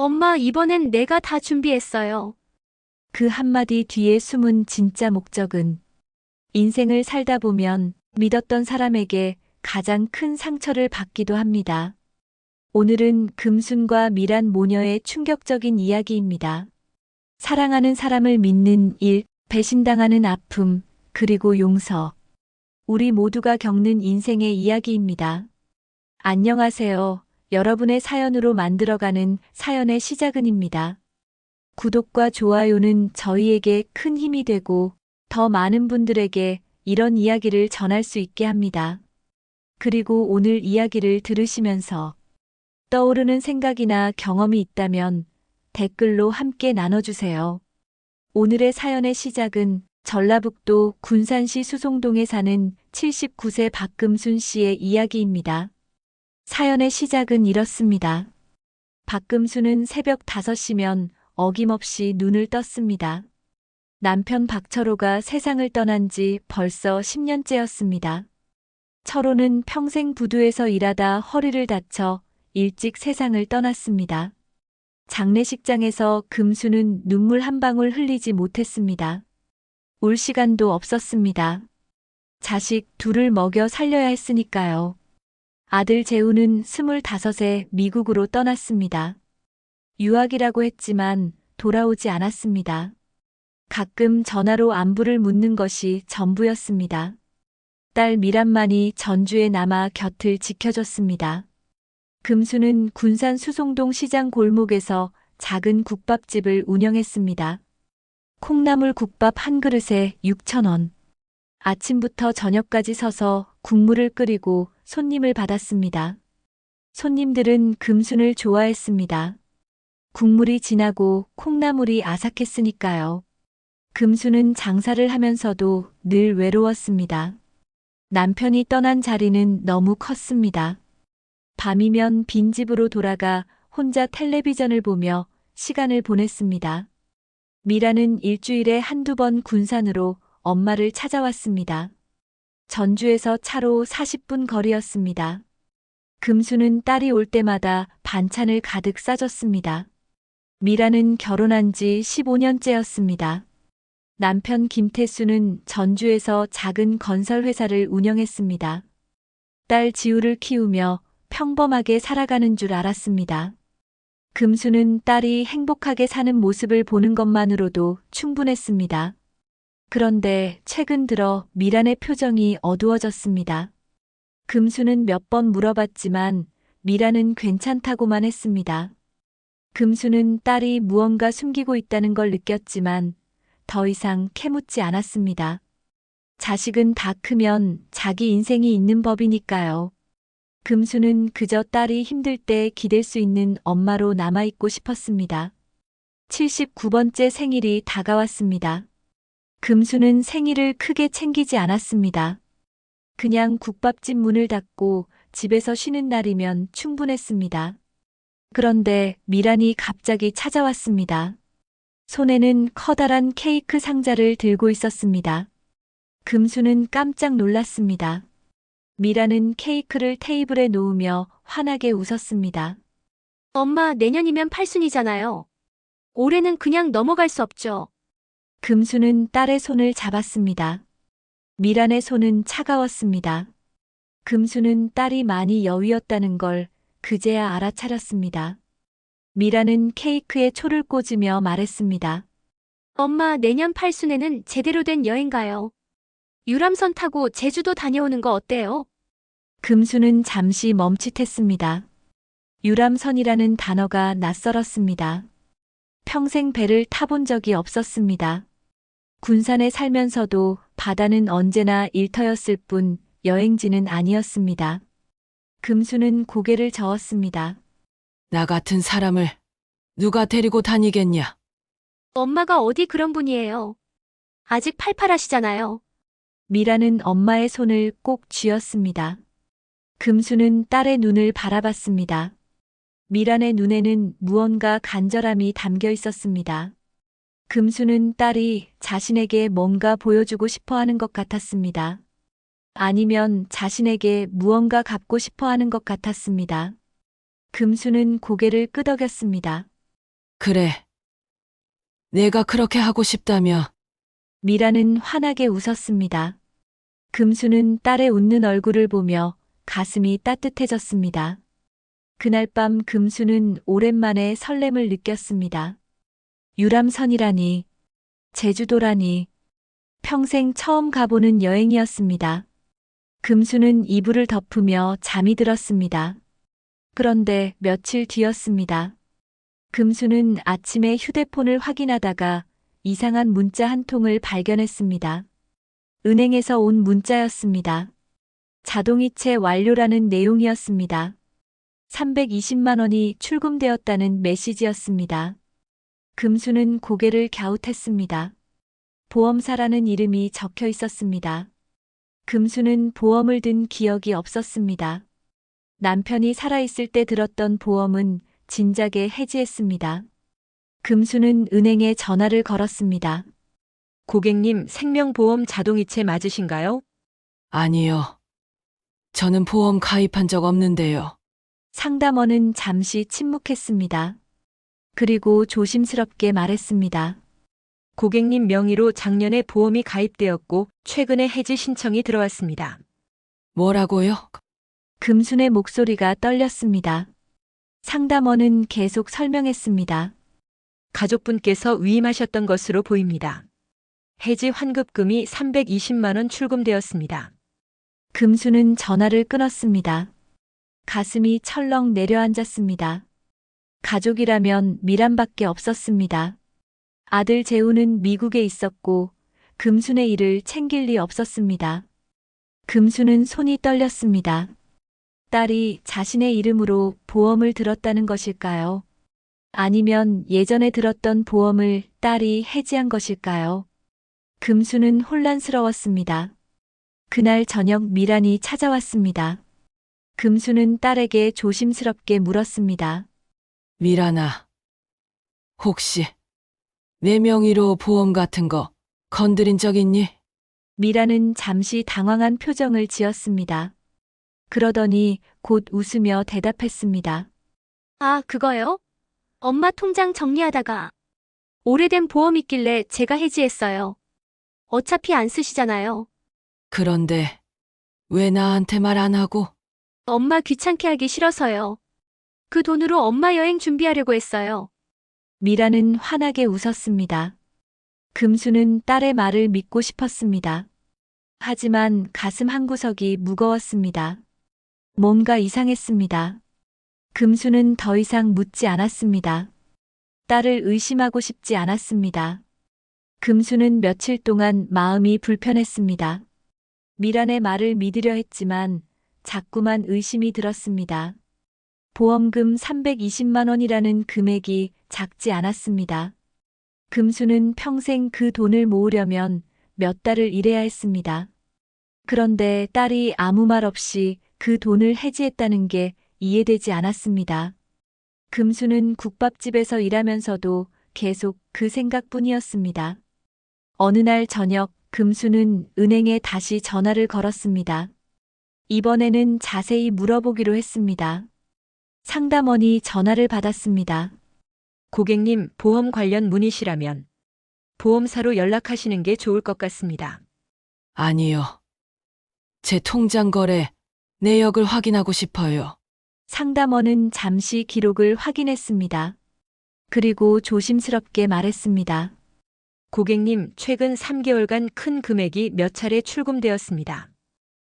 엄마, 이번엔 내가 다 준비했어요. 그 한마디 뒤에 숨은 진짜 목적은 인생을 살다 보면 믿었던 사람에게 가장 큰 상처를 받기도 합니다. 오늘은 금순과 미란 모녀의 충격적인 이야기입니다. 사랑하는 사람을 믿는 일, 배신당하는 아픔, 그리고 용서. 우리 모두가 겪는 인생의 이야기입니다. 안녕하세요. 여러분의 사연으로 만들어가는 사연의 시작은입니다. 구독과 좋아요는 저희에게 큰 힘이 되고 더 많은 분들에게 이런 이야기를 전할 수 있게 합니다. 그리고 오늘 이야기를 들으시면서 떠오르는 생각이나 경험이 있다면 댓글로 함께 나눠주세요. 오늘의 사연의 시작은 전라북도 군산시 수송동에 사는 79세 박금순 씨의 이야기입니다. 사연의 시작은 이렇습니다. 박금순은 새벽 5시면 어김없이 눈을 떴습니다. 남편 박철호가 세상을 떠난 지 벌써 10년째였습니다. 철호는 평생 부두에서 일하다 허리를 다쳐 일찍 세상을 떠났습니다. 장례식장에서 금수는 눈물 한 방울 흘리지 못했습니다. 울 시간도 없었습니다. 자식 둘을 먹여 살려야 했으니까요. 아들 재우는 25에 미국으로 떠났습니다. 유학이라고 했지만 돌아오지 않았습니다. 가끔 전화로 안부를 묻는 것이 전부였습니다. 딸 미란만이 전주에 남아 곁을 지켜줬습니다. 금수는 군산 수송동 시장 골목에서 작은 국밥집을 운영했습니다. 콩나물 국밥 한 그릇에 6,000원. 아침부터 저녁까지 서서 국물을 끓이고 손님을 받았습니다. 손님들은 금순을 좋아했습니다. 국물이 진하고 콩나물이 아삭했으니까요. 금수는 장사를 하면서도 늘 외로웠습니다. 남편이 떠난 자리는 너무 컸습니다. 밤이면 빈집으로 돌아가 혼자 텔레비전을 보며 시간을 보냈습니다. 미라는 일주일에 한두 번 군산으로 엄마를 찾아왔습니다. 전주에서 차로 40분 거리였습니다. 금수는 딸이 올 때마다 반찬을 가득 싸줬습니다. 미라는 결혼한 지 15년째였습니다. 남편 김태수는 전주에서 작은 건설회사를 운영했습니다. 딸 지우를 키우며 평범하게 살아가는 줄 알았습니다. 금수는 딸이 행복하게 사는 모습을 보는 것만으로도 충분했습니다. 그런데 최근 들어 미란의 표정이 어두워졌습니다. 금수는 몇 번 물어봤지만 미란은 괜찮다고만 했습니다. 금수는 딸이 무언가 숨기고 있다는 걸 느꼈지만 더 이상 캐묻지 않았습니다. 자식은 다 크면 자기 인생이 있는 법이니까요. 금수는 그저 딸이 힘들 때 기댈 수 있는 엄마로 남아있고 싶었습니다. 79번째 생일이 다가왔습니다. 금수는 생일을 크게 챙기지 않았습니다. 그냥 국밥집 문을 닫고 집에서 쉬는 날이면 충분했습니다. 그런데 미란이 갑자기 찾아왔습니다. 손에는 커다란 케이크 상자를 들고 있었습니다. 금수는 깜짝 놀랐습니다. 미라는 케이크를 테이블에 놓으며 환하게 웃었습니다. 엄마, 내년이면 팔순이잖아요. 올해는 그냥 넘어갈 수 없죠. 금수는 딸의 손을 잡았습니다. 미란의 손은 차가웠습니다. 금수는 딸이 많이 여위었다는 걸 그제야 알아차렸습니다. 미라는 케이크에 초를 꽂으며 말했습니다. 엄마, 내년 팔순에는 제대로 된 여행 가요. 유람선 타고 제주도 다녀오는 거 어때요? 금수는 잠시 멈칫했습니다. 유람선이라는 단어가 낯설었습니다. 평생 배를 타본 적이 없었습니다. 군산에 살면서도 바다는 언제나 일터였을 뿐 여행지는 아니었습니다. 금수는 고개를 저었습니다. 나 같은 사람을 누가 데리고 다니겠냐? 엄마가 어디 그런 분이에요. 아직 팔팔하시잖아요. 미라는 엄마의 손을 꼭 쥐었습니다. 금수는 딸의 눈을 바라봤습니다. 미란의 눈에는 무언가 간절함이 담겨 있었습니다. 금수는 딸이 자신에게 뭔가 보여주고 싶어 하는 것 같았습니다. 아니면 자신에게 무언가 갚고 싶어 하는 것 같았습니다. 금수는 고개를 끄덕였습니다. 그래. 내가 그렇게 하고 싶다면 미라는 환하게 웃었습니다. 금수는 딸의 웃는 얼굴을 보며 가슴이 따뜻해졌습니다. 그날 밤 금수는 오랜만에 설렘을 느꼈습니다. 유람선이라니, 제주도라니, 평생 처음 가보는 여행이었습니다. 금수는 이불을 덮으며 잠이 들었습니다. 그런데 며칠 뒤였습니다. 금수는 아침에 휴대폰을 확인하다가 이상한 문자 한 통을 발견했습니다. 은행에서 온 문자였습니다. 자동이체 완료라는 내용이었습니다. 320만 원이 출금되었다는 메시지였습니다. 금수는 고개를 갸웃했습니다. 보험사라는 이름이 적혀 있었습니다. 금수는 보험을 든 기억이 없었습니다. 남편이 살아있을 때 들었던 보험은 진작에 해지했습니다. 금수는 은행에 전화를 걸었습니다. 고객님, 생명보험 자동이체 맞으신가요? 아니요. 저는 보험 가입한 적 없는데요. 상담원은 잠시 침묵했습니다. 그리고 조심스럽게 말했습니다. 고객님 명의로 작년에 보험이 가입되었고 최근에 해지 신청이 들어왔습니다. 뭐라고요? 금순의 목소리가 떨렸습니다. 상담원은 계속 설명했습니다. 가족분께서 위임하셨던 것으로 보입니다. 해지 환급금이 320만 원 출금되었습니다. 금수는 전화를 끊었습니다. 가슴이 철렁 내려앉았습니다. 가족이라면 미란밖에 없었습니다. 아들 재우는 미국에 있었고 금순의 일을 챙길 리 없었습니다. 금수는 손이 떨렸습니다. 딸이 자신의 이름으로 보험을 들었다는 것일까요? 아니면 예전에 들었던 보험을 딸이 해지한 것일까요? 금수는 혼란스러웠습니다. 그날 저녁 미란이 찾아왔습니다. 금수는 딸에게 조심스럽게 물었습니다. 미란아. 혹시 내 명의로 보험 같은 거 건드린 적 있니? 미라는 잠시 당황한 표정을 지었습니다. 그러더니 곧 웃으며 대답했습니다. 아, 그거요? 엄마 통장 정리하다가 오래된 보험 있길래 제가 해지했어요. 어차피 안 쓰시잖아요. 그런데 왜 나한테 말 안 하고? 엄마 귀찮게 하기 싫어서요. 그 돈으로 엄마 여행 준비하려고 했어요. 미라는 환하게 웃었습니다. 금수는 딸의 말을 믿고 싶었습니다. 하지만 가슴 한구석이 무거웠습니다. 뭔가 이상했습니다. 금수는 더 이상 묻지 않았습니다. 딸을 의심하고 싶지 않았습니다. 금수는 며칠 동안 마음이 불편했습니다. 미란의 말을 믿으려 했지만 자꾸만 의심이 들었습니다. 보험금 320만 원이라는 금액이 작지 않았습니다. 금수는 평생 그 돈을 모으려면 몇 달을 일해야 했습니다. 그런데 딸이 아무 말 없이 그 돈을 해지했다는 게 이해되지 않았습니다. 금수는 국밥집에서 일하면서도 계속 그 생각뿐이었습니다. 어느 날 저녁 금수는 은행에 다시 전화를 걸었습니다. 이번에는 자세히 물어보기로 했습니다. 상담원이 전화를 받았습니다. 고객님, 보험 관련 문의시라면 보험사로 연락하시는 게 좋을 것 같습니다. 아니요. 제 통장 거래 내역을 확인하고 싶어요. 상담원은 잠시 기록을 확인했습니다. 그리고 조심스럽게 말했습니다. 고객님, 최근 3개월간 큰 금액이 몇 차례 출금되었습니다.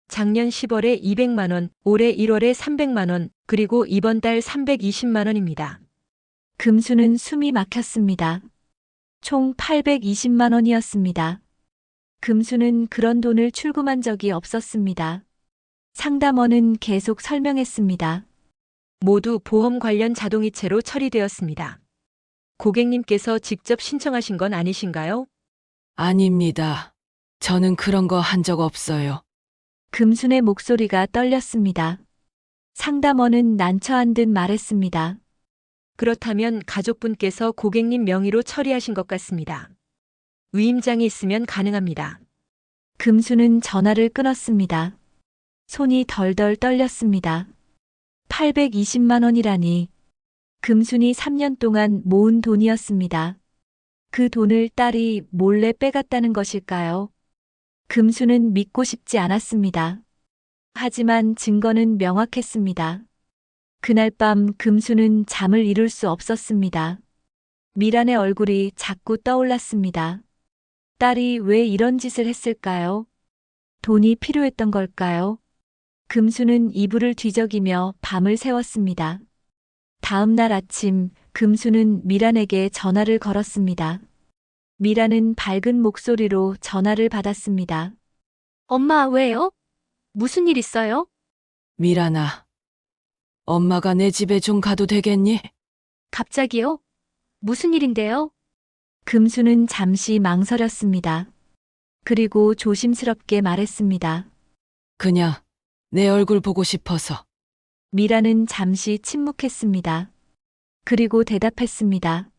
작년 10월에 200만 원, 올해 1월에 300만 원, 그리고 이번 달 320만 원입니다. 금수는 숨이 막혔습니다. 총 820만 원이었습니다. 금수는 그런 돈을 출금한 적이 없었습니다. 상담원은 계속 설명했습니다. 모두 보험 관련 자동이체로 처리되었습니다. 고객님께서 직접 신청하신 건 아니신가요? 아닙니다. 저는 그런 거 한 적 없어요. 금순의 목소리가 떨렸습니다. 상담원은 난처한 듯 말했습니다. 그렇다면 가족분께서 고객님 명의로 처리하신 것 같습니다. 위임장이 있으면 가능합니다. 금수는 전화를 끊었습니다. 손이 덜덜 떨렸습니다. 820만 원이라니. 금순이 3년 동안 모은 돈이었습니다. 그 돈을 딸이 몰래 빼갔다는 것일까요? 금수는 믿고 싶지 않았습니다. 하지만 증거는 명확했습니다. 그날 밤 금수는 잠을 이룰 수 없었습니다. 미란의 얼굴이 자꾸 떠올랐습니다. 딸이 왜 이런 짓을 했을까요? 돈이 필요했던 걸까요? 금수는 이불을 뒤적이며 밤을 새웠습니다. 다음 날 아침 금수는 미란에게 전화를 걸었습니다. 미란은 밝은 목소리로 전화를 받았습니다. 엄마, 왜요? 무슨 일 있어요? 미란아, 엄마가 내 집에 좀 가도 되겠니? 갑자기요? 무슨 일인데요? 금수는 잠시 망설였습니다. 그리고 조심스럽게 말했습니다. 그냥 내 얼굴 보고 싶어서. 미란은 잠시 침묵했습니다. 그리고 대답했습니다.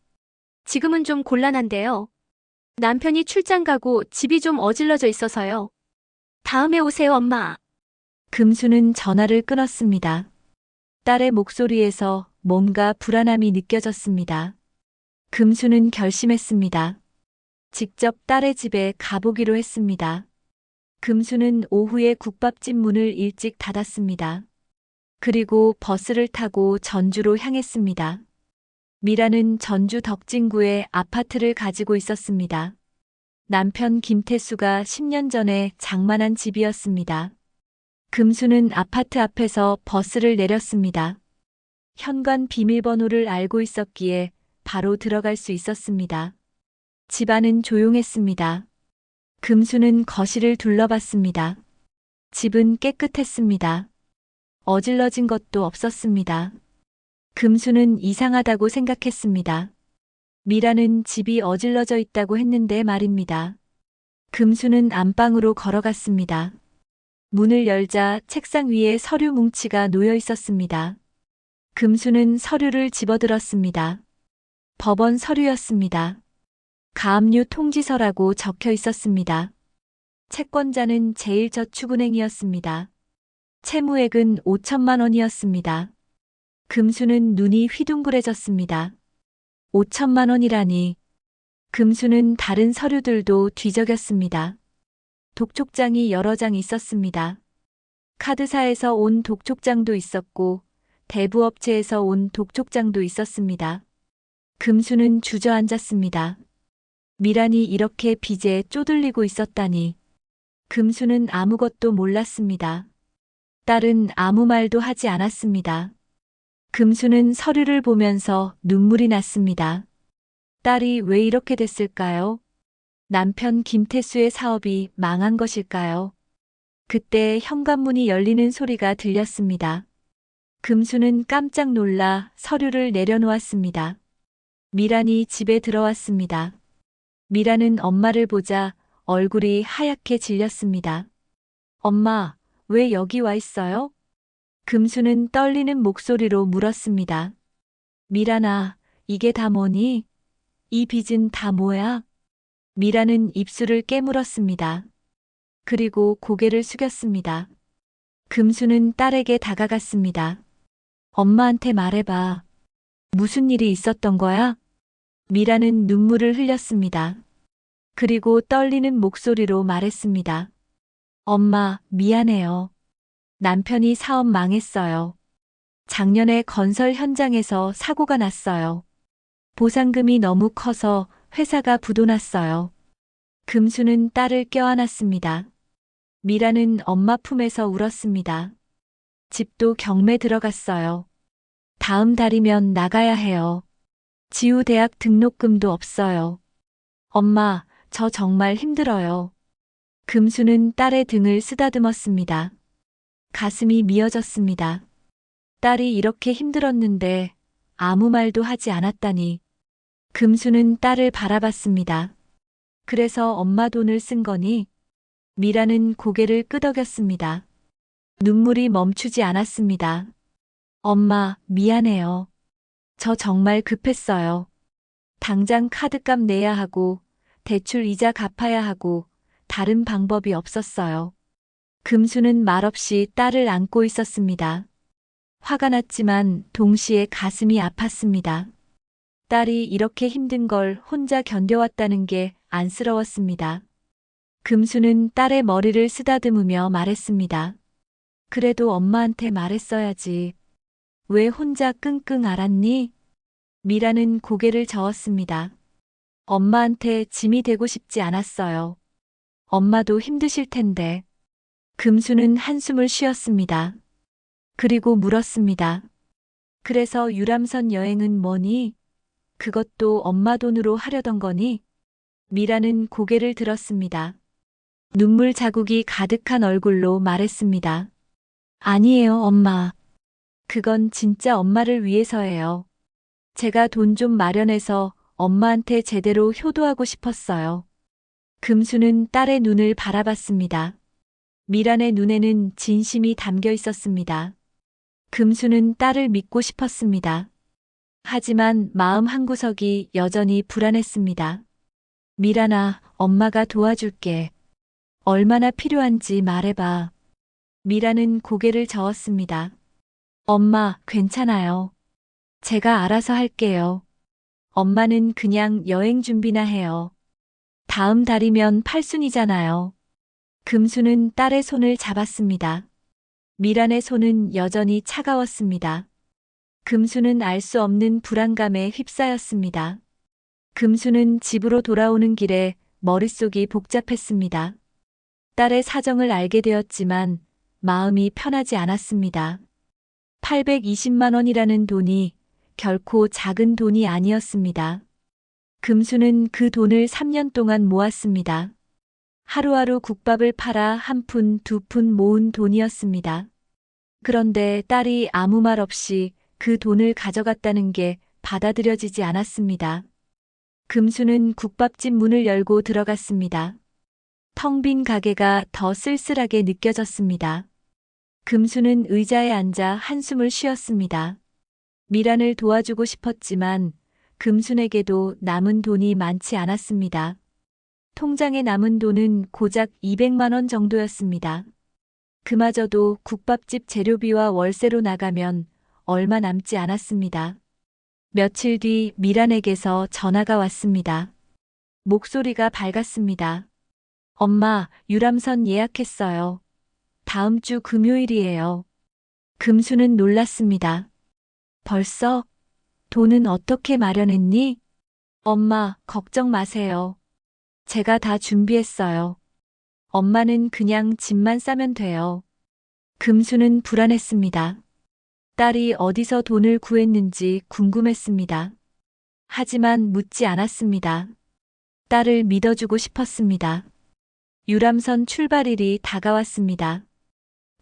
지금은 좀 곤란한데요. 남편이 출장 가고 집이 좀 어질러져 있어서요. 다음에 오세요, 엄마. 금수는 전화를 끊었습니다. 딸의 목소리에서 뭔가 불안함이 느껴졌습니다. 금수는 결심했습니다. 직접 딸의 집에 가보기로 했습니다. 금수는 오후에 국밥집 문을 일찍 닫았습니다. 그리고 버스를 타고 전주로 향했습니다. 미라는 전주 덕진구에 아파트를 가지고 있었습니다. 남편 김태수가 10년 전에 장만한 집이었습니다. 금수는 아파트 앞에서 버스를 내렸습니다. 현관 비밀번호를 알고 있었기에 바로 들어갈 수 있었습니다. 집안은 조용했습니다. 금수는 거실을 둘러봤습니다. 집은 깨끗했습니다. 어질러진 것도 없었습니다. 금수는 이상하다고 생각했습니다. 미라는 집이 어질러져 있다고 했는데 말입니다. 금수는 안방으로 걸어갔습니다. 문을 열자 책상 위에 서류 뭉치가 놓여 있었습니다. 금수는 서류를 집어들었습니다. 법원 서류였습니다. 가압류 통지서라고 적혀 있었습니다. 채권자는 제일저축은행이었습니다. 채무액은 5천만 원이었습니다. 금수는 눈이 휘둥그레졌습니다. 5천만 원이라니. 금수는 다른 서류들도 뒤적였습니다. 독촉장이 여러 장 있었습니다. 카드사에서 온 독촉장도 있었고 대부업체에서 온 독촉장도 있었습니다. 금수는 주저앉았습니다. 미란이 이렇게 빚에 쪼들리고 있었다니. 금수는 아무것도 몰랐습니다. 딸은 아무 말도 하지 않았습니다. 금수는 서류를 보면서 눈물이 났습니다. 딸이 왜 이렇게 됐을까요? 남편 김태수의 사업이 망한 것일까요? 그때 현관문이 열리는 소리가 들렸습니다. 금수는 깜짝 놀라 서류를 내려놓았습니다. 미란이 집에 들어왔습니다. 미란은 엄마를 보자 얼굴이 하얗게 질렸습니다. 엄마, 왜 여기 와 있어요? 금수는 떨리는 목소리로 물었습니다. 미란아, 이게 다 뭐니? 이 빚은 다 뭐야? 미란은 입술을 깨물었습니다. 그리고 고개를 숙였습니다. 금수는 딸에게 다가갔습니다. 엄마한테 말해봐. 무슨 일이 있었던 거야? 미란은 눈물을 흘렸습니다. 그리고 떨리는 목소리로 말했습니다. 엄마, 미안해요. 남편이 사업 망했어요. 작년에 건설 현장에서 사고가 났어요. 보상금이 너무 커서 회사가 부도났어요. 금수는 딸을 껴안았습니다. 미라는 엄마 품에서 울었습니다. 집도 경매 들어갔어요. 다음 달이면 나가야 해요. 지우 대학 등록금도 없어요. 엄마, 저 정말 힘들어요. 금수는 딸의 등을 쓰다듬었습니다. 가슴이 미어졌습니다. 딸이 이렇게 힘들었는데 아무 말도 하지 않았다니. 금수는 딸을 바라봤습니다. 그래서 엄마 돈을 쓴 거니? 미라는 고개를 끄덕였습니다. 눈물이 멈추지 않았습니다. 엄마, 미안해요. 저 정말 급했어요. 당장 카드값 내야 하고 대출 이자 갚아야 하고 다른 방법이 없었어요. 금수는 말없이 딸을 안고 있었습니다. 화가 났지만 동시에 가슴이 아팠습니다. 딸이 이렇게 힘든 걸 혼자 견뎌왔다는 게 안쓰러웠습니다. 금수는 딸의 머리를 쓰다듬으며 말했습니다. 그래도 엄마한테 말했어야지. 왜 혼자 끙끙 앓았니? 미라는 고개를 저었습니다. 엄마한테 짐이 되고 싶지 않았어요. 엄마도 힘드실 텐데. 금수는 한숨을 쉬었습니다. 그리고 물었습니다. 그래서 유람선 여행은 뭐니? 그것도 엄마 돈으로 하려던 거니? 미라는 고개를 들었습니다. 눈물 자국이 가득한 얼굴로 말했습니다. 아니에요, 엄마. 그건 진짜 엄마를 위해서예요. 제가 돈 좀 마련해서 엄마한테 제대로 효도하고 싶었어요. 금수는 딸의 눈을 바라봤습니다. 미란의 눈에는 진심이 담겨 있었습니다. 금수는 딸을 믿고 싶었습니다. 하지만 마음 한구석이 여전히 불안했습니다. 미란아, 엄마가 도와줄게. 얼마나 필요한지 말해봐. 미라는 고개를 저었습니다. 엄마, 괜찮아요. 제가 알아서 할게요. 엄마는 그냥 여행 준비나 해요. 다음 달이면 팔순이잖아요. 금수는 딸의 손을 잡았습니다. 미란의 손은 여전히 차가웠습니다. 금수는 알 수 없는 불안감에 휩싸였습니다. 금수는 집으로 돌아오는 길에 머릿속이 복잡했습니다. 딸의 사정을 알게 되었지만 마음이 편하지 않았습니다. 820만 원이라는 돈이 결코 작은 돈이 아니었습니다. 금수는 그 돈을 3년 동안 모았습니다. 하루하루 국밥을 팔아 한 푼, 두 푼 모은 돈이었습니다. 그런데 딸이 아무 말 없이 그 돈을 가져갔다는 게 받아들여지지 않았습니다. 금수는 국밥집 문을 열고 들어갔습니다. 텅 빈 가게가 더 쓸쓸하게 느껴졌습니다. 금수는 의자에 앉아 한숨을 쉬었습니다. 미란을 도와주고 싶었지만 금순에게도 남은 돈이 많지 않았습니다. 통장에 남은 돈은 고작 200만 원 정도였습니다. 그마저도 국밥집 재료비와 월세로 나가면 얼마 남지 않았습니다. 며칠 뒤 미란에게서 전화가 왔습니다. 목소리가 밝았습니다. 엄마, 유람선 예약했어요. 다음 주 금요일이에요. 금수는 놀랐습니다. 벌써? 돈은 어떻게 마련했니? 엄마, 걱정 마세요. 제가 다 준비했어요. 엄마는 그냥 짐만 싸면 돼요. 금수는 불안했습니다. 딸이 어디서 돈을 구했는지 궁금했습니다. 하지만 묻지 않았습니다. 딸을 믿어주고 싶었습니다. 유람선 출발일이 다가왔습니다.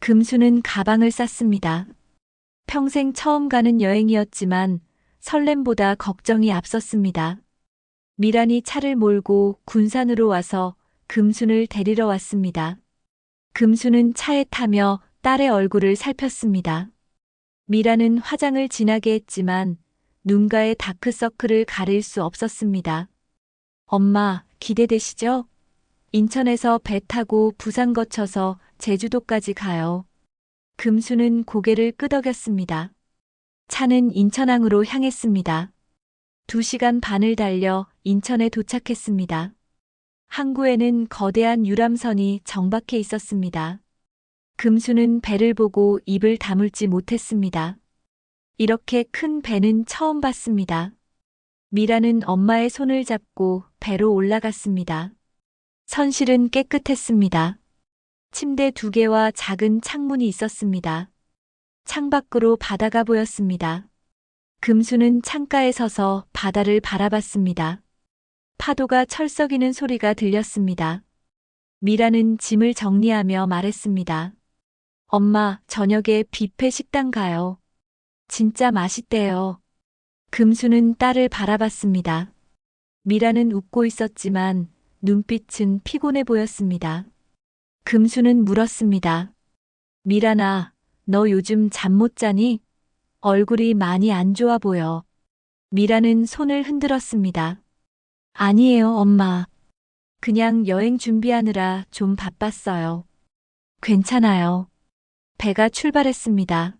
금수는 가방을 쌌습니다. 평생 처음 가는 여행이었지만 설렘보다 걱정이 앞섰습니다. 미란이 차를 몰고 군산으로 와서 금순을 데리러 왔습니다. 금수는 차에 타며 딸의 얼굴을 살폈습니다. 미라는 화장을 진하게 했지만 눈가의 다크서클을 가릴 수 없었습니다. 엄마, 기대되시죠? 인천에서 배 타고 부산 거쳐서 제주도까지 가요. 금수는 고개를 끄덕였습니다. 차는 인천항으로 향했습니다. 2시간 반을 달려 인천에 도착했습니다. 항구에는 거대한 유람선이 정박해 있었습니다. 금수는 배를 보고 입을 다물지 못했습니다. 이렇게 큰 배는 처음 봤습니다. 미라는 엄마의 손을 잡고 배로 올라갔습니다. 선실은 깨끗했습니다. 침대 2개와 작은 창문이 있었습니다. 창밖으로 바다가 보였습니다. 금수는 창가에 서서 바다를 바라봤습니다. 파도가 철썩이는 소리가 들렸습니다. 미라는 짐을 정리하며 말했습니다. 엄마, 저녁에 뷔페 식당 가요. 진짜 맛있대요. 금수는 딸을 바라봤습니다. 미라는 웃고 있었지만 눈빛은 피곤해 보였습니다. 금수는 물었습니다. 미란아, 너 요즘 잠 못 자니? 얼굴이 많이 안 좋아 보여. 미라는 손을 흔들었습니다. 아니에요, 엄마. 그냥 여행 준비하느라 좀 바빴어요. 괜찮아요. 배가 출발했습니다.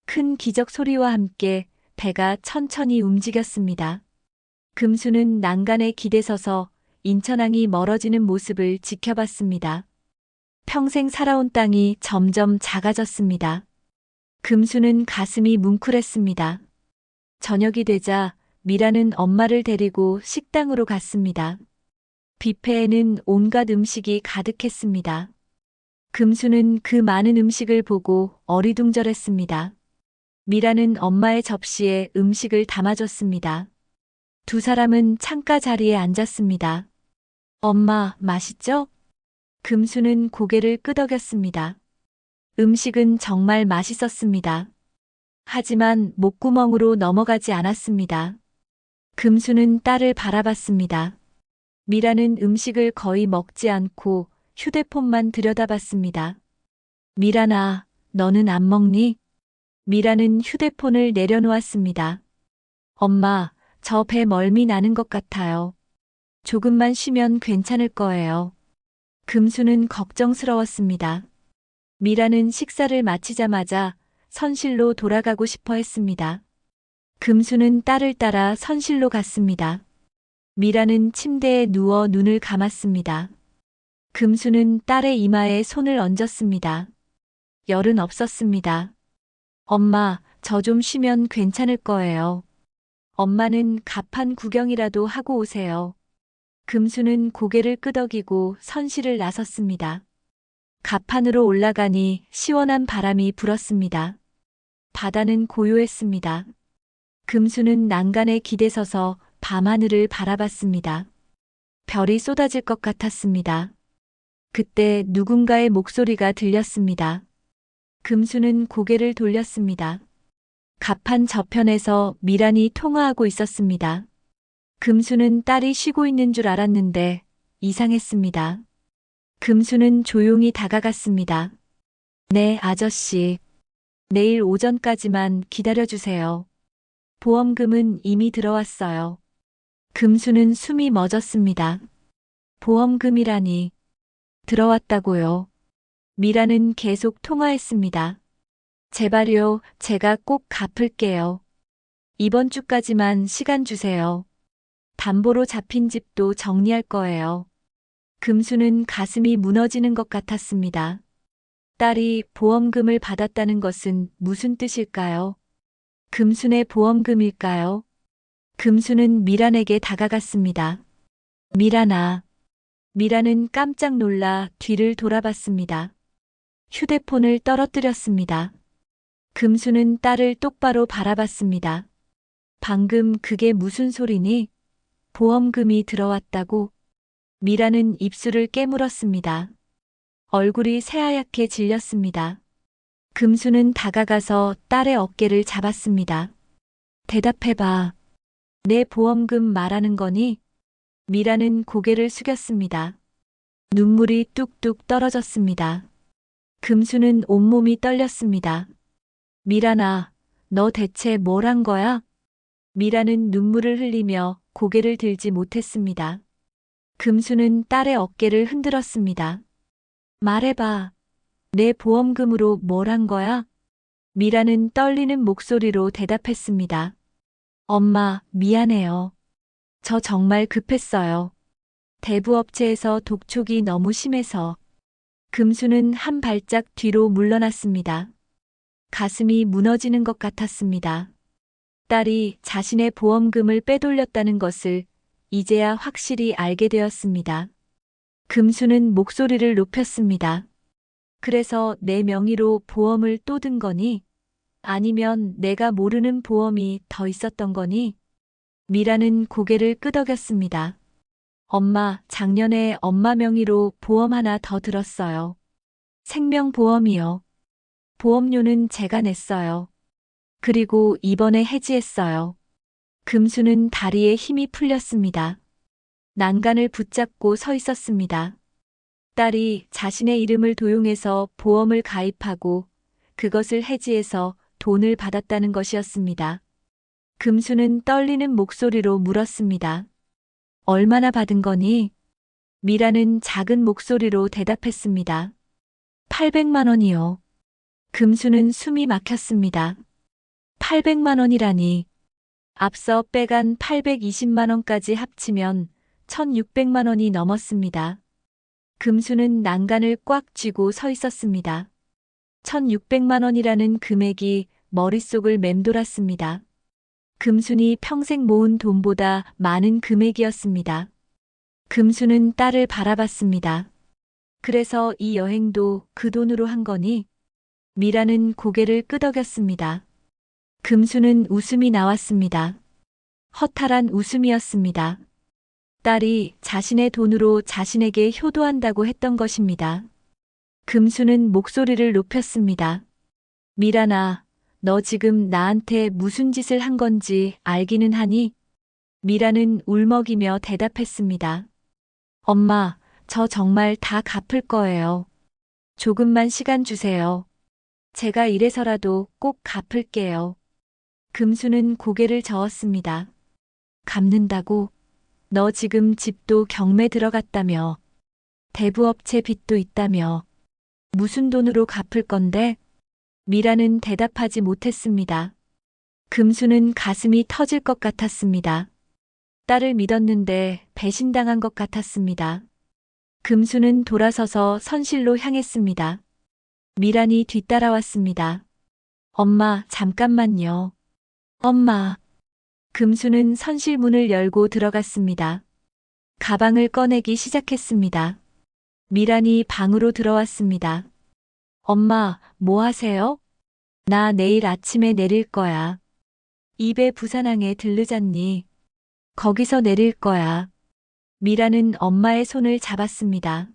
큰 기적 소리와 함께 배가 천천히 움직였습니다. 금수는 난간에 기대서서 인천항이 멀어지는 모습을 지켜봤습니다. 평생 살아온 땅이 점점 작아졌습니다. 금수는 가슴이 뭉클했습니다. 저녁이 되자 미라는 엄마를 데리고 식당으로 갔습니다. 뷔페에는 온갖 음식이 가득했습니다. 금수는 그 많은 음식을 보고 어리둥절했습니다. 미라는 엄마의 접시에 음식을 담아줬습니다. 두 사람은 창가 자리에 앉았습니다. 엄마, 맛있죠? 금수는 고개를 끄덕였습니다. 음식은 정말 맛있었습니다. 하지만 목구멍으로 넘어가지 않았습니다. 금수는 딸을 바라봤습니다. 미라는 음식을 거의 먹지 않고 휴대폰만 들여다봤습니다. 미라나, 너는 안 먹니? 미라는 휴대폰을 내려놓았습니다. 엄마, 저 배 멀미 나는 것 같아요. 조금만 쉬면 괜찮을 거예요. 금수는 걱정스러웠습니다. 미라는 식사를 마치자마자 선실로 돌아가고 싶어 했습니다. 금수는 딸을 따라 선실로 갔습니다. 미라는 침대에 누워 눈을 감았습니다. 금수는 딸의 이마에 손을 얹었습니다. 열은 없었습니다. 엄마, 저 좀 쉬면 괜찮을 거예요. 엄마는 갑판 구경이라도 하고 오세요. 금수는 고개를 끄덕이고 선실을 나섰습니다. 갑판으로 올라가니 시원한 바람이 불었습니다. 바다는 고요했습니다. 금수는 난간에 기대서서 밤하늘을 바라봤습니다. 별이 쏟아질 것 같았습니다. 그때 누군가의 목소리가 들렸습니다. 금수는 고개를 돌렸습니다. 갑판 저편에서 미란이 통화하고 있었습니다. 금수는 딸이 쉬고 있는 줄 알았는데 이상했습니다. 금수는 조용히 다가갔습니다. 네, 아저씨. 내일 오전까지만 기다려주세요. 보험금은 이미 들어왔어요. 금수는 숨이 멎었습니다. 보험금이라니. 들어왔다고요. 미라는 계속 통화했습니다. 제발요, 제가 꼭 갚을게요. 이번 주까지만 시간 주세요. 담보로 잡힌 집도 정리할 거예요. 금수는 가슴이 무너지는 것 같았습니다. 딸이 보험금을 받았다는 것은 무슨 뜻일까요? 금순의 보험금일까요? 금수는 미란에게 다가갔습니다. 미란아. 미란은 깜짝 놀라 뒤를 돌아봤습니다. 휴대폰을 떨어뜨렸습니다. 금수는 딸을 똑바로 바라봤습니다. 방금 그게 무슨 소리니? 보험금이 들어왔다고? 미라는 입술을 깨물었습니다. 얼굴이 새하얗게 질렸습니다. 금수는 다가가서 딸의 어깨를 잡았습니다. 대답해봐. 내 보험금 말하는 거니? 미라는 고개를 숙였습니다. 눈물이 뚝뚝 떨어졌습니다. 금수는 온몸이 떨렸습니다. 미란아, 너 대체 뭘 한 거야? 미라는 눈물을 흘리며 고개를 들지 못했습니다. 금수는 딸의 어깨를 흔들었습니다. 말해봐. 내 보험금으로 뭘 한 거야? 미라는 떨리는 목소리로 대답했습니다. 엄마, 미안해요. 저 정말 급했어요. 대부업체에서 독촉이 너무 심해서. 금수는 한 발짝 뒤로 물러났습니다. 가슴이 무너지는 것 같았습니다. 딸이 자신의 보험금을 빼돌렸다는 것을 이제야 확실히 알게 되었습니다. 금수는 목소리를 높였습니다. 그래서 내 명의로 보험을 또 든 거니? 아니면 내가 모르는 보험이 더 있었던 거니? 미라는 고개를 끄덕였습니다. 엄마, 작년에 엄마 명의로 보험 하나 더 들었어요. 생명보험이요. 보험료는 제가 냈어요. 그리고 이번에 해지했어요. 금수는 다리에 힘이 풀렸습니다. 난간을 붙잡고 서 있었습니다. 딸이 자신의 이름을 도용해서 보험을 가입하고 그것을 해지해서 돈을 받았다는 것이었습니다. 금수는 떨리는 목소리로 물었습니다. 얼마나 받은 거니? 미라는 작은 목소리로 대답했습니다. 800만 원이요. 금수는 숨이 막혔습니다. 800만 원이라니. 앞서 빼간 820만 원까지 합치면 1600만 원이 넘었습니다. 금수는 난간을 꽉 쥐고 서 있었습니다. 1600만 원이라는 금액이 머릿속을 맴돌았습니다. 금순이 평생 모은 돈보다 많은 금액이었습니다. 금수는 딸을 바라봤습니다. 그래서 이 여행도 그 돈으로 한 거니? 미라는 고개를 끄덕였습니다. 금수는 웃음이 나왔습니다. 허탈한 웃음이었습니다. 딸이 자신의 돈으로 자신에게 효도한다고 했던 것입니다. 금수는 목소리를 높였습니다. 미라나, 너 지금 나한테 무슨 짓을 한 건지 알기는 하니? 미라는 울먹이며 대답했습니다. 엄마, 저 정말 다 갚을 거예요. 조금만 시간 주세요. 제가 이래서라도 꼭 갚을게요. 금수는 고개를 저었습니다. 갚는다고? 너 지금 집도 경매 들어갔다며. 대부업체 빚도 있다며. 무슨 돈으로 갚을 건데? 미라는 대답하지 못했습니다. 금수는 가슴이 터질 것 같았습니다. 딸을 믿었는데 배신당한 것 같았습니다. 금수는 돌아서서 선실로 향했습니다. 미란이 뒤따라왔습니다. 엄마, 잠깐만요. 엄마. 금수는 선실 문을 열고 들어갔습니다. 가방을 꺼내기 시작했습니다. 미란이 방으로 들어왔습니다. 엄마, 뭐 하세요? 나 내일 아침에 내릴 거야. 입에 부산항에 들르잖니. 거기서 내릴 거야. 미라는 엄마의 손을 잡았습니다.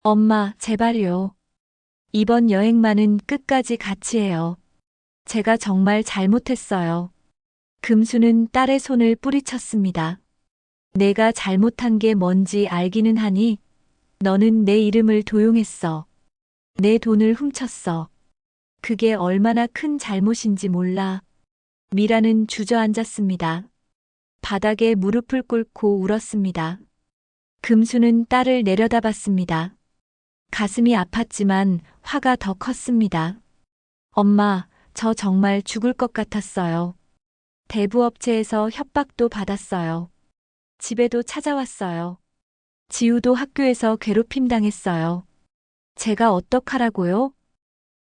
엄마, 제발요. 이번 여행만은 끝까지 같이 해요. 제가 정말 잘못했어요. 금수는 딸의 손을 뿌리쳤습니다. 내가 잘못한 게 뭔지 알기는 하니? 너는 내 이름을 도용했어. 내 돈을 훔쳤어. 그게 얼마나 큰 잘못인지 몰라. 미라는 주저앉았습니다. 바닥에 무릎을 꿇고 울었습니다. 금수는 딸을 내려다봤습니다. 가슴이 아팠지만 화가 더 컸습니다. 엄마, 저 정말 죽을 것 같았어요. 대부업체에서 협박도 받았어요. 집에도 찾아왔어요. 지우도 학교에서 괴롭힘 당했어요. 제가 어떡하라고요?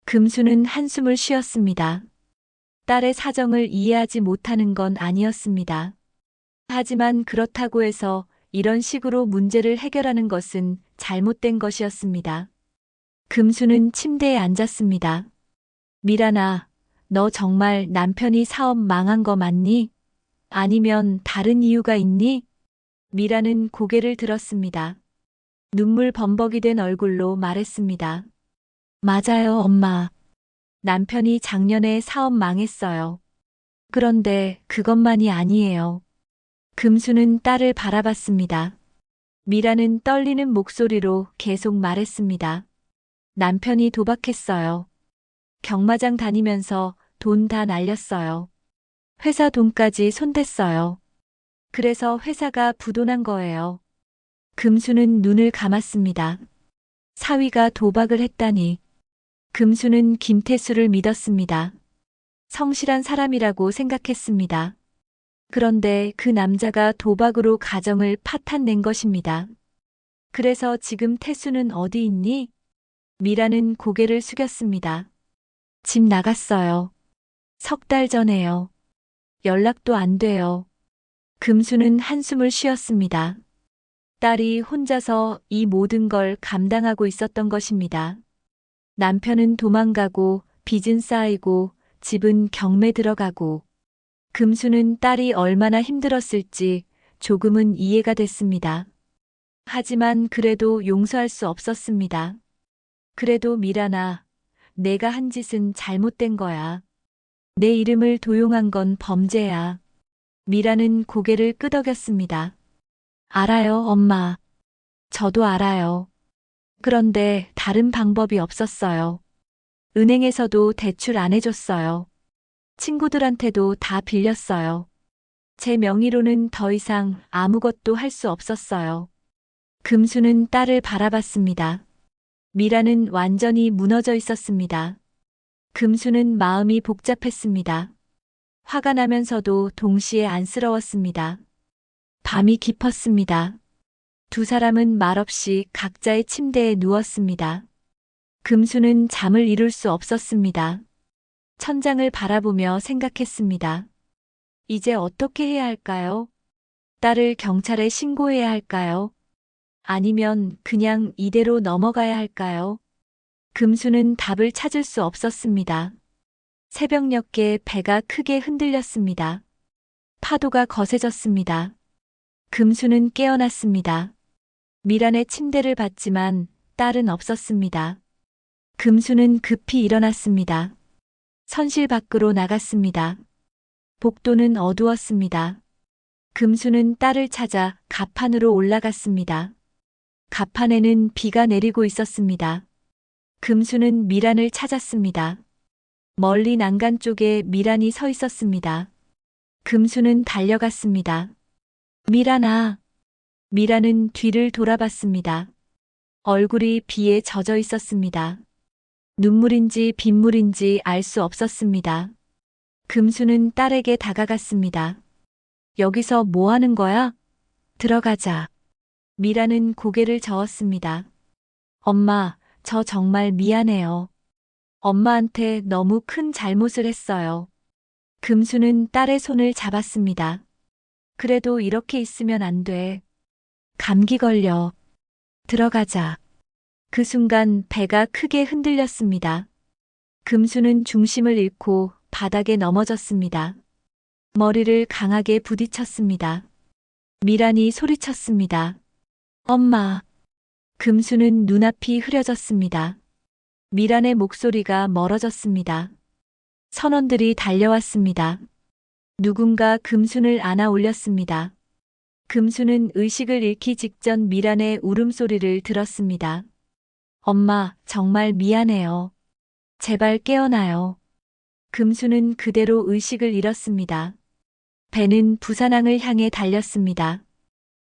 금수는 한숨을 쉬었습니다. 딸의 사정을 이해하지 못하는 건 아니었습니다. 하지만 그렇다고 해서 이런 식으로 문제를 해결하는 것은 잘못된 것이었습니다. 금수는 침대에 앉았습니다. 미란아, 너 정말 남편이 사업 망한 거 맞니? 아니면 다른 이유가 있니? 미라는 고개를 들었습니다. 눈물 범벅이 된 얼굴로 말했습니다. 맞아요, 엄마. 남편이 작년에 사업 망했어요. 그런데 그것만이 아니에요. 금수는 딸을 바라봤습니다. 미라는 떨리는 목소리로 계속 말했습니다. 남편이 도박했어요. 경마장 다니면서 돈 다 날렸어요. 회사 돈까지 손댔어요. 그래서 회사가 부도난 거예요. 금수는 눈을 감았습니다. 사위가 도박을 했다니. 금수는 김태수를 믿었습니다. 성실한 사람이라고 생각했습니다. 그런데 그 남자가 도박으로 가정을 파탄낸 것입니다. 그래서 지금 태수는 어디 있니? 미라는 고개를 숙였습니다. 집 나갔어요. 3달 전에요. 연락도 안 돼요. 금수는 한숨을 쉬었습니다. 딸이 혼자서 이 모든 걸 감당하고 있었던 것입니다. 남편은 도망가고 빚은 쌓이고 집은 경매 들어가고 금수는 딸이 얼마나 힘들었을지 조금은 이해가 됐습니다. 하지만 그래도 용서할 수 없었습니다. 그래도 미란아, 내가 한 짓은 잘못된 거야. 내 이름을 도용한 건 범죄야. 미라는 고개를 끄덕였습니다. 알아요, 엄마. 저도 알아요. 그런데 다른 방법이 없었어요. 은행에서도 대출 안 해줬어요. 친구들한테도 다 빌렸어요. 제 명의로는 더 이상 아무것도 할 수 없었어요. 금수는 딸을 바라봤습니다. 미라는 완전히 무너져 있었습니다. 금수는 마음이 복잡했습니다. 화가 나면서도 동시에 안쓰러웠습니다. 밤이 깊었습니다. 두 사람은 말없이 각자의 침대에 누웠습니다. 금수는 잠을 이룰 수 없었습니다. 천장을 바라보며 생각했습니다. 이제 어떻게 해야 할까요? 딸을 경찰에 신고해야 할까요? 아니면 그냥 이대로 넘어가야 할까요? 금수는 답을 찾을 수 없었습니다. 새벽녘에 배가 크게 흔들렸습니다. 파도가 거세졌습니다. 금수는 깨어났습니다. 미란의 침대를 봤지만 딸은 없었습니다. 금수는 급히 일어났습니다. 선실 밖으로 나갔습니다. 복도는 어두웠습니다. 금수는 딸을 찾아 갑판으로 올라갔습니다. 갑판에는 비가 내리고 있었습니다. 금수는 미란을 찾았습니다. 멀리 난간 쪽에 미란이 서 있었습니다. 금수는 달려갔습니다. 미란아. 미란은 뒤를 돌아봤습니다. 얼굴이 비에 젖어 있었습니다. 눈물인지 빗물인지 알 수 없었습니다. 금수는 딸에게 다가갔습니다. 여기서 뭐 하는 거야? 들어가자. 미란은 고개를 저었습니다. 엄마, 저 정말 미안해요. 엄마한테 너무 큰 잘못을 했어요. 금수는 딸의 손을 잡았습니다. 그래도 이렇게 있으면 안 돼. 감기 걸려. 들어가자. 그 순간 배가 크게 흔들렸습니다. 금수는 중심을 잃고 바닥에 넘어졌습니다. 머리를 강하게 부딪혔습니다. 미란이 소리쳤습니다. 엄마. 금수는 눈앞이 흐려졌습니다. 미란의 목소리가 멀어졌습니다. 선원들이 달려왔습니다. 누군가 금순을 안아 올렸습니다. 금수는 의식을 잃기 직전 미란의 울음소리를 들었습니다. 엄마, 정말 미안해요. 제발 깨어나요. 금수는 그대로 의식을 잃었습니다. 배는 부산항을 향해 달렸습니다.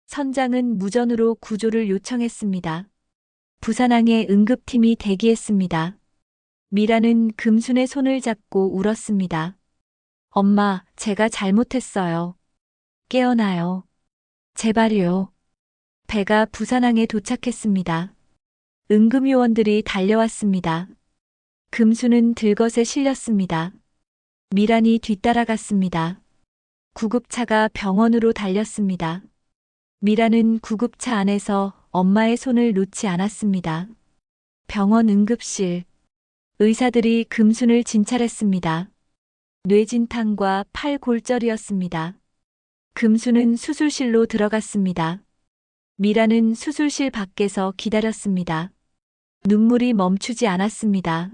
선장은 무전으로 구조를 요청했습니다. 부산항에 응급팀이 대기했습니다. 미란은 금순의 손을 잡고 울었습니다. 엄마, 제가 잘못했어요. 깨어나요. 제발요. 배가 부산항에 도착했습니다. 응급요원들이 달려왔습니다. 금수는 들것에 실렸습니다. 미란이 뒤따라갔습니다. 구급차가 병원으로 달렸습니다. 미란은 구급차 안에서 엄마의 손을 놓지 않았습니다. 병원 응급실. 의사들이 금순을 진찰했습니다. 뇌진탕과 팔골절이었습니다. 금수는 수술실로 들어갔습니다. 미란은 수술실 밖에서 기다렸습니다. 눈물이 멈추지 않았습니다.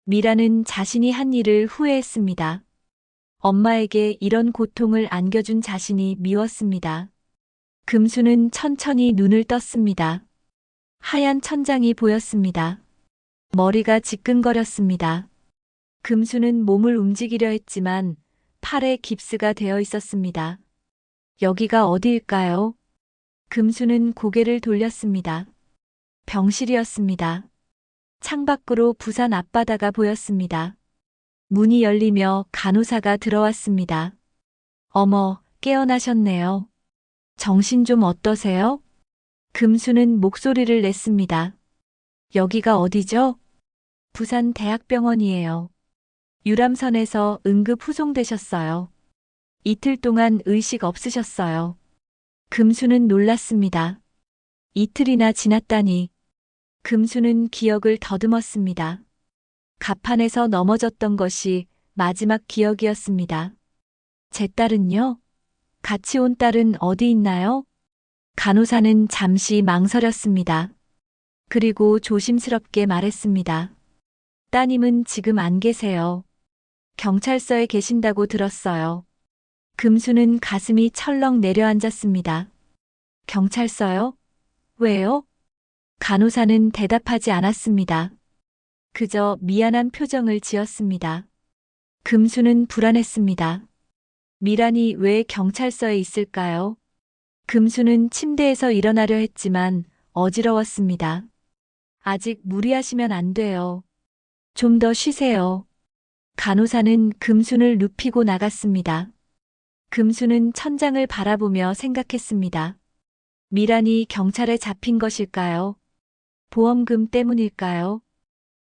미란은 자신이 한 일을 후회했습니다. 엄마에게 이런 고통을 안겨준 자신이 미웠습니다. 금수는 천천히 눈을 떴습니다. 하얀 천장이 보였습니다. 머리가 지끈거렸습니다. 금수는 몸을 움직이려 했지만 팔에 깁스가 되어 있었습니다. 여기가 어디일까요? 금수는 고개를 돌렸습니다. 병실이었습니다. 창밖으로 부산 앞바다가 보였습니다. 문이 열리며 간호사가 들어왔습니다. 어머, 깨어나셨네요. 정신 좀 어떠세요? 금수는 목소리를 냈습니다. 여기가 어디죠? 부산 대학병원이에요. 유람선에서 응급 후송되셨어요. 이틀 동안 의식 없으셨어요. 금수는 놀랐습니다. 이틀이나 지났다니. 금수는 기억을 더듬었습니다. 갑판에서 넘어졌던 것이 마지막 기억이었습니다. 제 딸은요? 같이 온 딸은 어디 있나요? 간호사는 잠시 망설였습니다. 그리고 조심스럽게 말했습니다. 따님은 지금 안 계세요. 경찰서에 계신다고 들었어요. 금수는 가슴이 철렁 내려앉았습니다. 경찰서요? 왜요? 간호사는 대답하지 않았습니다. 그저 미안한 표정을 지었습니다. 금수는 불안했습니다. 미란이 왜 경찰서에 있을까요? 금수는 침대에서 일어나려 했지만 어지러웠습니다. 아직 무리하시면 안 돼요. 좀 더 쉬세요. 간호사는 금순을 눕히고 나갔습니다. 금순은 천장을 바라보며 생각했습니다. 미란이 경찰에 잡힌 것일까요? 보험금 때문일까요?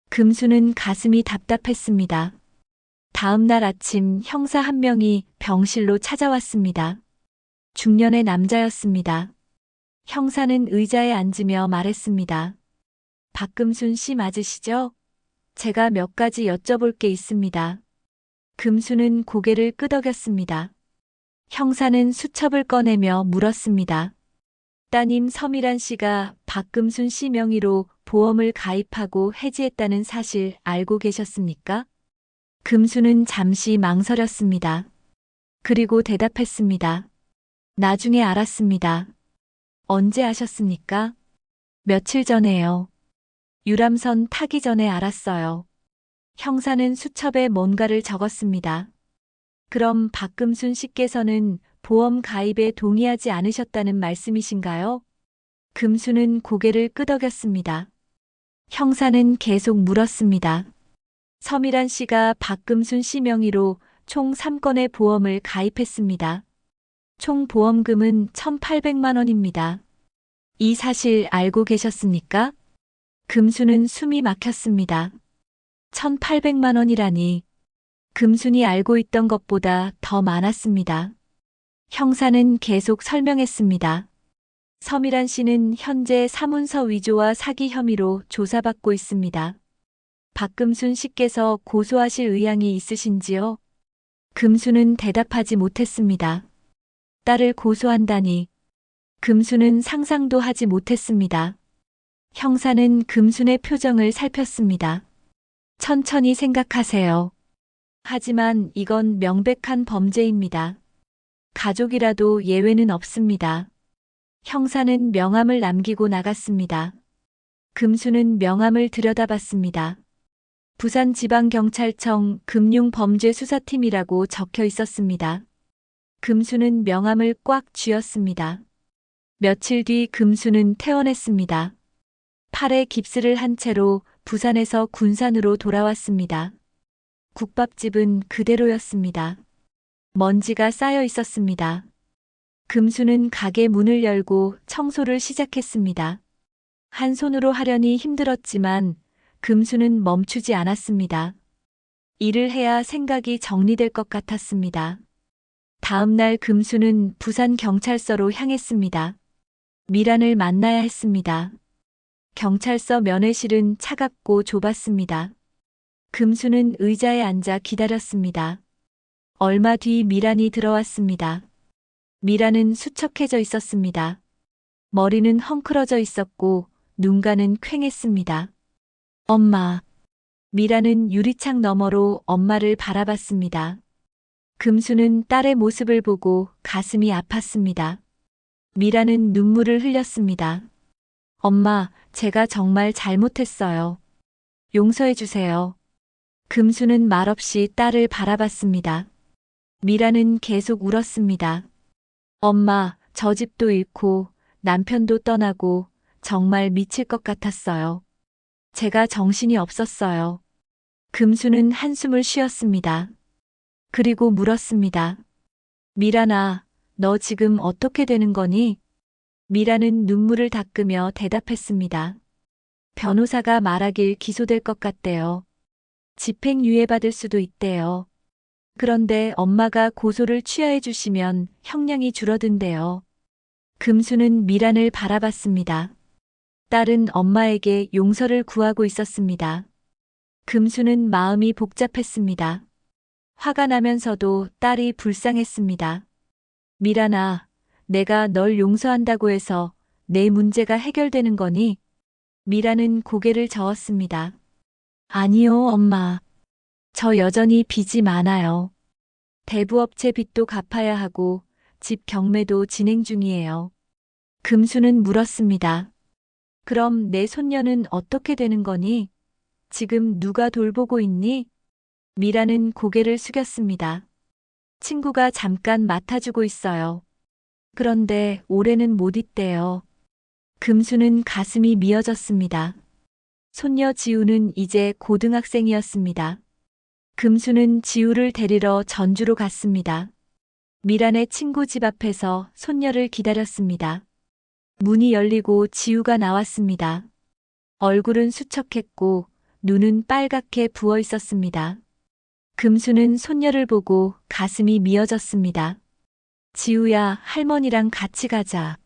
금순은 가슴이 답답했습니다. 다음 날 아침 형사 한 명이 병실로 찾아왔습니다. 중년의 남자였습니다. 형사는 의자에 앉으며 말했습니다. 박금순 씨 맞으시죠? 제가 몇 가지 여쭤볼 게 있습니다. 금순은 고개를 끄덕였습니다. 형사는 수첩을 꺼내며 물었습니다. 따님 서미란 씨가 박금순 씨 명의로 보험을 가입하고 해지했다는 사실 알고 계셨습니까? 금순은 잠시 망설였습니다. 그리고 대답했습니다. 나중에 알았습니다. 언제 아셨습니까? 며칠 전에요. 유람선 타기 전에 알았어요. 형사는 수첩에 뭔가를 적었습니다. 그럼 박금순 씨께서는 보험 가입에 동의하지 않으셨다는 말씀이신가요? 금순은 고개를 끄덕였습니다. 형사는 계속 물었습니다. 서미란 씨가 박금순 씨 명의로 총 3건의 보험을 가입했습니다. 총 보험금은 1,800만 원입니다. 이 사실 알고 계셨습니까? 금순은 숨이 막혔습니다. 1,800만 원이라니. 금순이 알고 있던 것보다 더 많았습니다. 형사는 계속 설명했습니다. 서미란 씨는 현재 사문서 위조와 사기 혐의로 조사받고 있습니다. 박금순 씨께서 고소하실 의향이 있으신지요? 금순은 대답하지 못했습니다. 딸을 고소한다니. 금순은 상상도 하지 못했습니다. 형사는 금순의 표정을 살폈습니다. 천천히 생각하세요. 하지만 이건 명백한 범죄입니다. 가족이라도 예외는 없습니다. 형사는 명함을 남기고 나갔습니다. 금순은 명함을 들여다봤습니다. 부산지방경찰청 금융범죄수사팀이라고 적혀 있었습니다. 금순은 명함을 꽉 쥐었습니다. 며칠 뒤 금순은 퇴원했습니다. 팔에 깁스를 한 채로 부산에서 군산으로 돌아왔습니다. 국밥집은 그대로였습니다. 먼지가 쌓여 있었습니다. 금순은 가게 문을 열고 청소를 시작했습니다. 한 손으로 하려니 힘들었지만 금순은 멈추지 않았습니다. 일을 해야 생각이 정리될 것 같았습니다. 다음 날 금순은 부산경찰서로 향했습니다. 미란을 만나야 했습니다. 경찰서 면회실은 차갑고 좁았습니다. 금순은 의자에 앉아 기다렸습니다. 얼마 뒤 미란이 들어왔습니다. 미란은 수척해져 있었습니다. 머리는 헝클어져 있었고 눈가는 퀭했습니다. 엄마. 미란은 유리창 너머로 엄마를 바라봤습니다. 금순은 딸의 모습을 보고 가슴이 아팠습니다. 미란은 눈물을 흘렸습니다. 엄마, 제가 정말 잘못했어요. 용서해 주세요. 금순은 말없이 딸을 바라봤습니다. 미란은 계속 울었습니다. 엄마, 저 집도 잃고 남편도 떠나고 정말 미칠 것 같았어요. 제가 정신이 없었어요. 금순은 한숨을 쉬었습니다. 그리고 물었습니다. 미란아, 너 지금 어떻게 되는 거니? 미란은 눈물을 닦으며 대답했습니다. 변호사가 말하길 기소될 것 같대요. 집행유예 받을 수도 있대요. 그런데 엄마가 고소를 취하해 주시면 형량이 줄어든대요. 금순은 미란을 바라봤습니다. 딸은 엄마에게 용서를 구하고 있었습니다. 금순은 마음이 복잡했습니다. 화가 나면서도 딸이 불쌍했습니다. 미란아, 내가 널 용서한다고 해서 내 문제가 해결되는 거니? 미란은 고개를 저었습니다. 아니요, 엄마. 저 여전히 빚이 많아요. 대부업체 빚도 갚아야 하고 집 경매도 진행 중이에요. 금순은 물었습니다. 그럼 내 손녀는 어떻게 되는 거니? 지금 누가 돌보고 있니? 미란은 고개를 숙였습니다. 친구가 잠깐 맡아주고 있어요. 그런데 올해는 못 있대요. 금순은 가슴이 미어졌습니다. 손녀 지우는 이제 고등학생이었습니다. 금수는 지우를 데리러 전주로 갔습니다. 미란의 친구 집 앞에서 손녀를 기다렸습니다. 문이 열리고 지우가 나왔습니다. 얼굴은 수척했고 눈은 빨갛게 부어 있었습니다. 금수는 손녀를 보고 가슴이 미어졌습니다. 지우야, 할머니랑 같이 가자.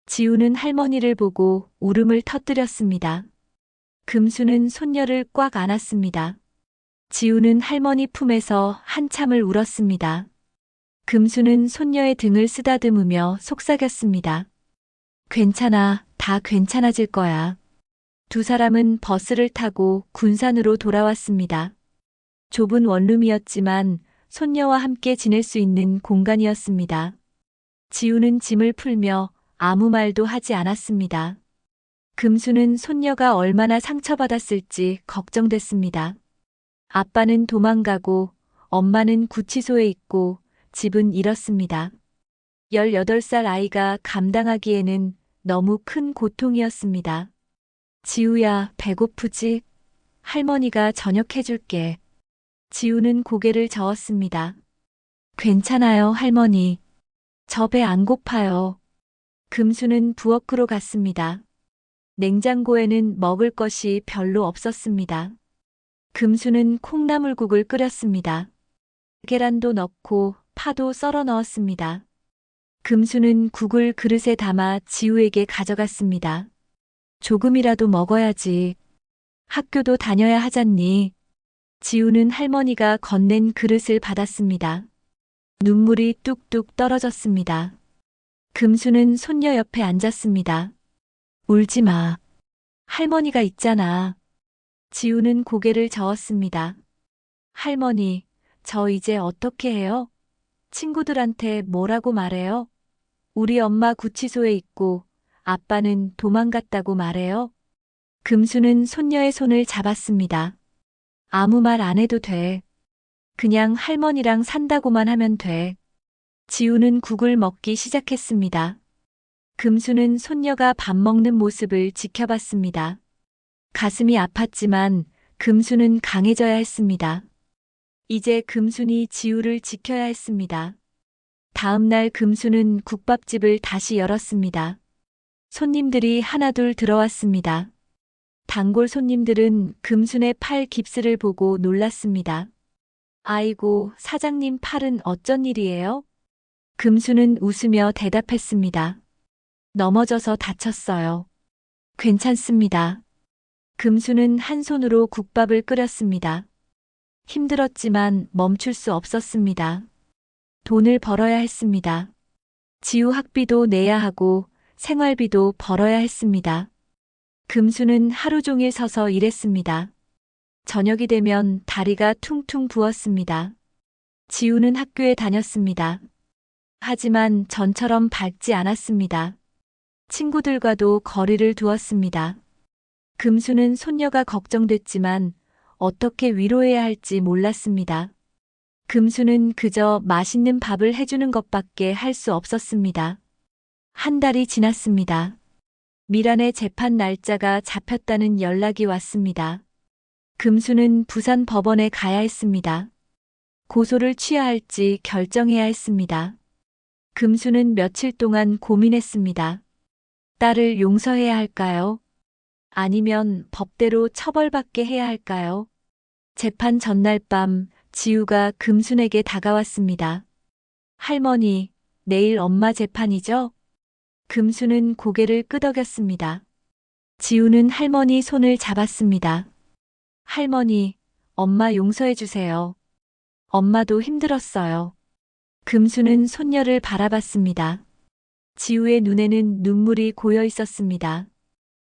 지우는 할머니를 보고 울음을 터뜨렸습니다. 금수는 손녀를 꽉 안았습니다. 지우는 할머니 품에서 한참을 울었습니다. 금수는 손녀의 등을 쓰다듬으며 속삭였습니다. 괜찮아, 다 괜찮아질 거야. 두 사람은 버스를 타고 군산으로 돌아왔습니다. 좁은 원룸이었지만 손녀와 함께 지낼 수 있는 공간이었습니다. 지우는 짐을 풀며 아무 말도 하지 않았습니다. 금수는 손녀가 얼마나 상처받았을지 걱정됐습니다. 아빠는 도망가고 엄마는 구치소에 있고 집은 잃었습니다. 18살 아이가 감당하기에는 너무 큰 고통이었습니다. 지우야, 배고프지? 할머니가 저녁 해줄게. 지우는 고개를 저었습니다. 괜찮아요, 할머니. 저 배 안 고파요. 금수는 부엌으로 갔습니다. 냉장고에는 먹을 것이 별로 없었습니다. 금수는 콩나물국을 끓였습니다. 계란도 넣고 파도 썰어 넣었습니다. 금수는 국을 그릇에 담아 지우에게 가져갔습니다. 조금이라도 먹어야지. 학교도 다녀야 하잖니. 지우는 할머니가 건넨 그릇을 받았습니다. 눈물이 뚝뚝 떨어졌습니다. 금수는 손녀 옆에 앉았습니다. 울지 마. 할머니가 있잖아. 지우는 고개를 저었습니다. 할머니, 저 이제 어떻게 해요? 친구들한테 뭐라고 말해요? 우리 엄마 구치소에 있고 아빠는 도망갔다고 말해요? 금수는 손녀의 손을 잡았습니다. 아무 말 안 해도 돼. 그냥 할머니랑 산다고만 하면 돼. 지우는 국을 먹기 시작했습니다. 금수는 손녀가 밥 먹는 모습을 지켜봤습니다. 가슴이 아팠지만 금수는 강해져야 했습니다. 이제 금순이 지우를 지켜야 했습니다. 다음 날 금수는 국밥집을 다시 열었습니다. 손님들이 하나둘 들어왔습니다. 단골 손님들은 금순의 팔 깁스를 보고 놀랐습니다. 아이고, 사장님 팔은 어쩐 일이에요? 금수는 웃으며 대답했습니다. 넘어져서 다쳤어요. 괜찮습니다. 금수는 한 손으로 국밥을 끓였습니다. 힘들었지만 멈출 수 없었습니다. 돈을 벌어야 했습니다. 지우 학비도 내야 하고 생활비도 벌어야 했습니다. 금수는 하루 종일 서서 일했습니다. 저녁이 되면 다리가 퉁퉁 부었습니다. 지우는 학교에 다녔습니다. 하지만 전처럼 밝지 않았습니다. 친구들과도 거리를 두었습니다. 금수는 손녀가 걱정됐지만 어떻게 위로해야 할지 몰랐습니다. 금수는 그저 맛있는 밥을 해주는 것밖에 할 수 없었습니다. 한 달이 지났습니다. 미란의 재판 날짜가 잡혔다는 연락이 왔습니다. 금수는 부산 법원에 가야 했습니다. 고소를 취해야 할지 결정해야 했습니다. 금수는 며칠 동안 고민했습니다. 딸을 용서해야 할까요? 아니면 법대로 처벌받게 해야 할까요? 재판 전날 밤 지우가 금순에게 다가왔습니다. 할머니, 내일 엄마 재판이죠? 금수는 고개를 끄덕였습니다. 지우는 할머니 손을 잡았습니다. 할머니, 엄마 용서해 주세요. 엄마도 힘들었어요. 금수는 손녀를 바라봤습니다. 지우의 눈에는 눈물이 고여 있었습니다.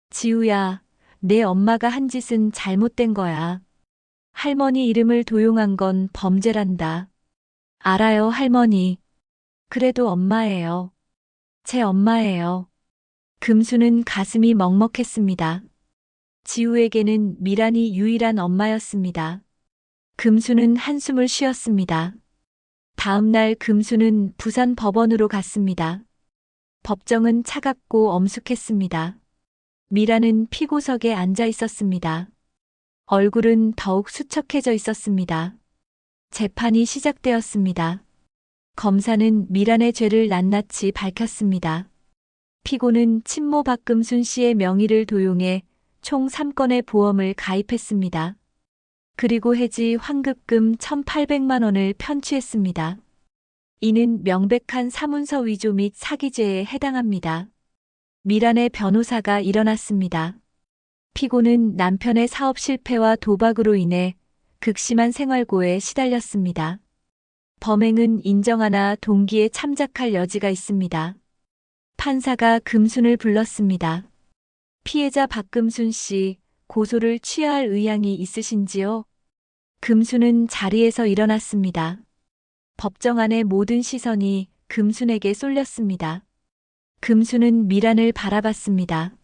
지우야, 내 엄마가 한 짓은 잘못된 거야. 할머니 이름을 도용한 건 범죄란다. 알아요, 할머니. 그래도 엄마예요. 제 엄마예요. 금수는 가슴이 먹먹했습니다. 지우에게는 미란이 유일한 엄마였습니다. 금수는 한숨을 쉬었습니다. 다음 날 금수는 부산 법원으로 갔습니다. 법정은 차갑고 엄숙했습니다. 미란은 피고석에 앉아 있었습니다. 얼굴은 더욱 수척해져 있었습니다. 재판이 시작되었습니다. 검사는 미란의 죄를 낱낱이 밝혔습니다. 피고는 친모 박금순 씨의 명의를 도용해 총 3건의 보험을 가입했습니다. 그리고 해지 환급금 1,800만 원을 편취했습니다. 이는 명백한 사문서 위조 및 사기죄에 해당합니다. 미란의 변호사가 일어났습니다. 피고는 남편의 사업 실패와 도박으로 인해 극심한 생활고에 시달렸습니다. 범행은 인정하나 동기에 참작할 여지가 있습니다. 판사가 금순을 불렀습니다. 피해자 박금순 씨, 고소를 취하할 의향이 있으신지요? 금순은 자리에서 일어났습니다. 법정 안의 모든 시선이 금순에게 쏠렸습니다. 금순은 미란을 바라봤습니다.